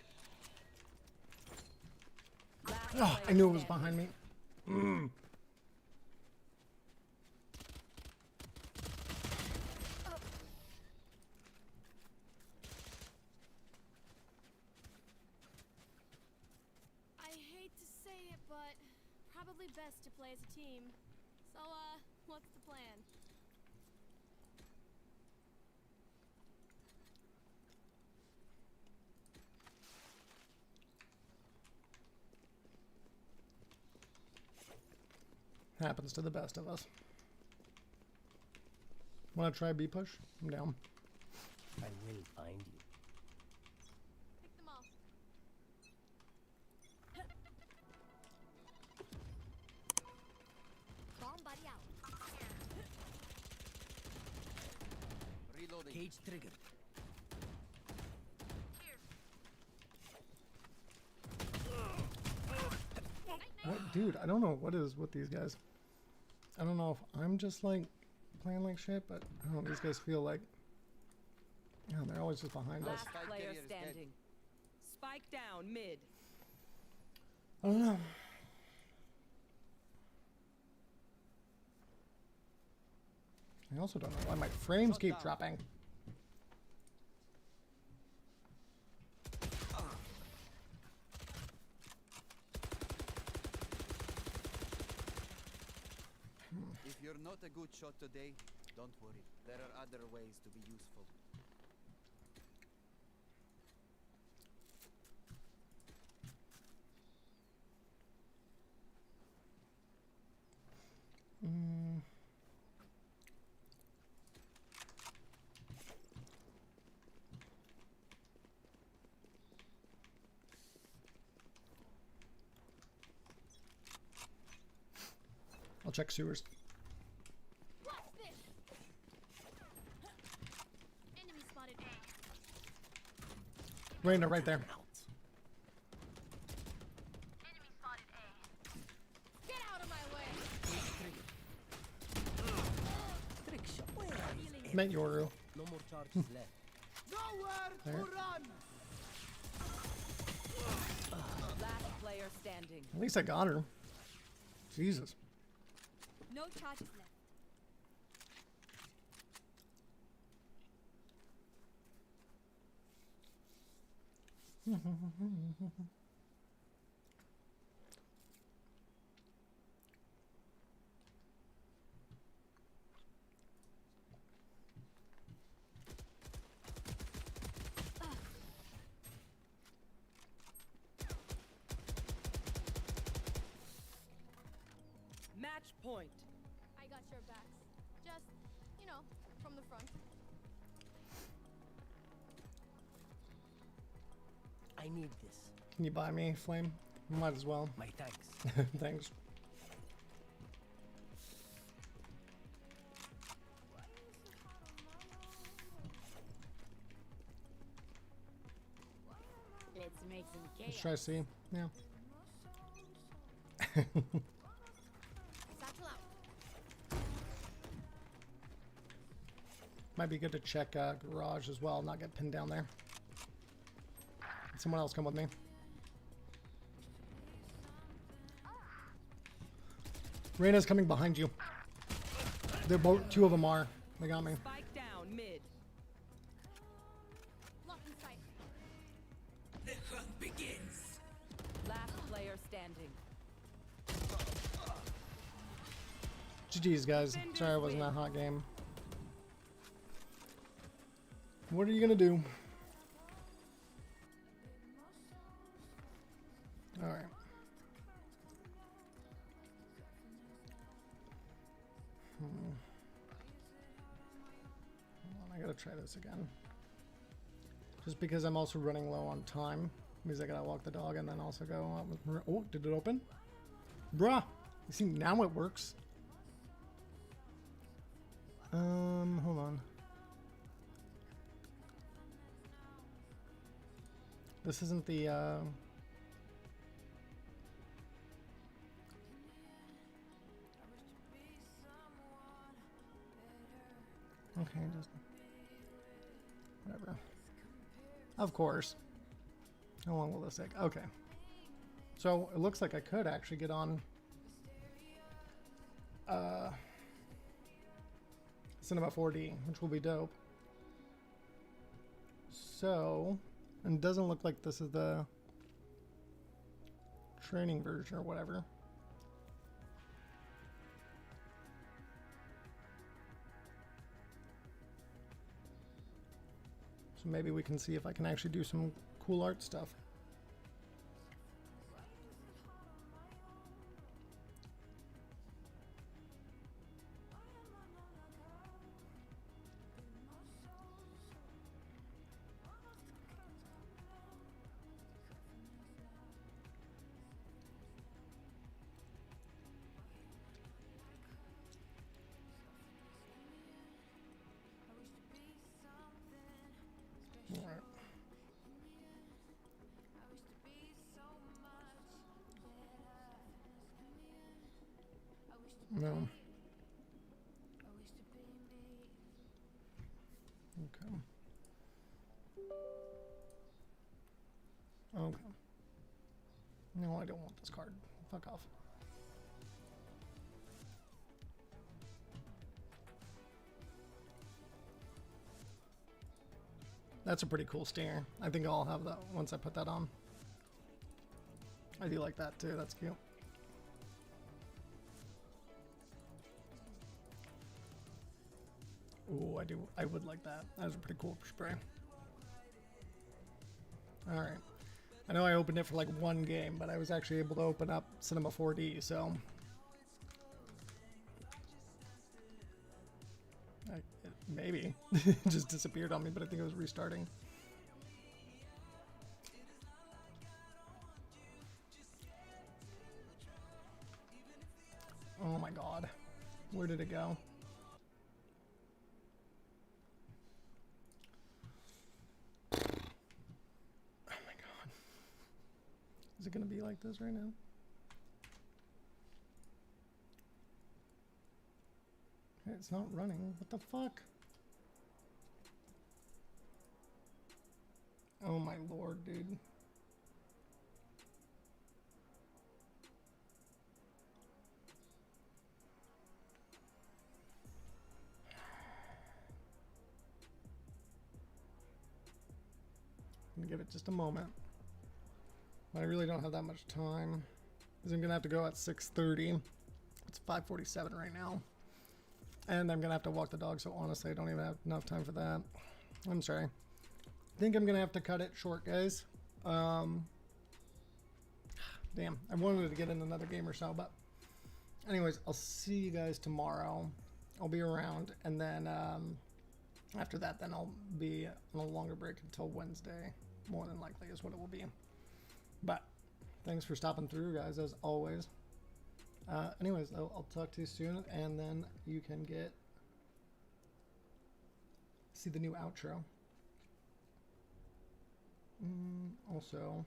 Speaker 11: Last
Speaker 1: Oh, I
Speaker 11: player
Speaker 1: knew it was
Speaker 11: standing.
Speaker 1: behind me. Mm.
Speaker 10: I hate to say it, but probably best to play as a team. So, what's the plan?
Speaker 1: Happens to the best of us. Want to try B push? I'm down.
Speaker 14: I will find you.
Speaker 10: Pick them off. Bomb buddy out.
Speaker 15: Reloading.
Speaker 14: Cage trigger.
Speaker 1: What, dude? I don't know what is with these guys. I don't know if I'm just like playing like shit, but I don't know. These guys feel like, yeah, they're always just behind us.
Speaker 11: Last
Speaker 15: Spike
Speaker 11: player
Speaker 15: carrier is dead.
Speaker 11: standing. Spike down. Mid.
Speaker 1: I don't know. I also don't know why my frames keep dropping.
Speaker 15: not a good shot today, don't worry. There are other ways to be useful.
Speaker 1: I'll check sewers.
Speaker 10: Watch this. Enemy spotted A.
Speaker 1: Raina, right there.
Speaker 10: Enemy spotted A. Get out of my way.
Speaker 14: Trick shot. Where are you?
Speaker 1: Met Yoru.
Speaker 14: No more charges left.
Speaker 15: Nowhere
Speaker 1: There.
Speaker 15: to run!
Speaker 11: Last player standing.
Speaker 1: At least I got her. Jesus.
Speaker 10: No charges left.
Speaker 11: Match point.
Speaker 10: I got your backs. Just, you know, from the front.
Speaker 14: I need this.
Speaker 1: Can you buy me, Flame? Might as well.
Speaker 14: My thanks.
Speaker 1: Thanks.
Speaker 10: Let's make some
Speaker 1: Let's
Speaker 10: chaos.
Speaker 1: try C. Yeah.
Speaker 10: Satchel out.
Speaker 1: Might be good to check garage as well, not get pinned down there. Someone else come with me. Reina's coming behind you. They're both, two of them are. They got me.
Speaker 11: Spike down mid.
Speaker 10: Lock in sight.
Speaker 14: The hunt begins.
Speaker 11: Last player standing.
Speaker 1: GG's, guys. Sorry it wasn't that hot game. What are you gonna do? Alright. Hold on, I gotta try this again. Just because I'm also running low on time. Means I gotta walk the dog and then also go out with... Oh, did it open? Bruh! You see, now it works. Hold on. This isn't the, okay, just... Whatever. Of course. How long will this take? Okay. So, it looks like I could actually get on... Cinema 4D, which will be dope. So... And it doesn't look like this is the training version or whatever. So maybe we can see if I can actually do some cool art stuff. Alright. No. Okay. Okay. No, I don't want this card. Fuck off. That's a pretty cool stinger. I think I'll have that once I put that on. I do like that too. That's cute. Ooh, I would like that. That was a pretty cool spray. Alright. I know I opened it for like one game, but I was actually able to open up Cinema 4D, so... maybe. It just disappeared on me, but I think it was restarting. Oh my god. Where did it go? Oh my god. Is it gonna be like this right now? It's not running. What the fuck? Oh my lord, dude. I'm gonna give it just a moment. I really don't have that much time, because I'm gonna have to go at 6:30. It's 5:47 right now. And I'm gonna have to walk the dog, so honestly I don't even have enough time for that. I'm sorry. I think I'm gonna have to cut it short, guys. Damn, I wanted to get in another game or so, but anyways, I'll see you guys tomorrow. I'll be around, and then after that, then I'll be on a longer break until Wednesday. More than likely is what it will be. But thanks for stopping through, guys, as always. Anyways, I'll talk to you soon, and then you can see the new outro. Also,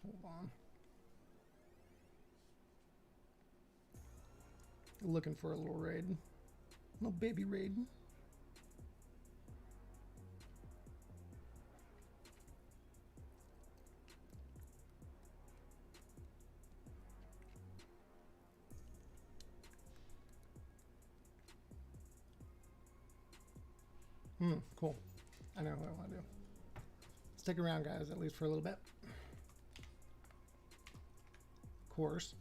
Speaker 1: hold on. Looking for a little raid. Little baby raid. Cool. I know what I want to do. Stick around, guys, at least for a little bit. Of course.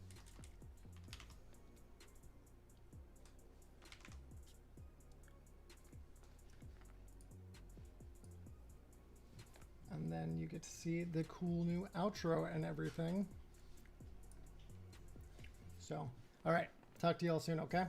Speaker 1: And then you get to see the cool new outro and everything. So, all right. Talk to you all soon, okay?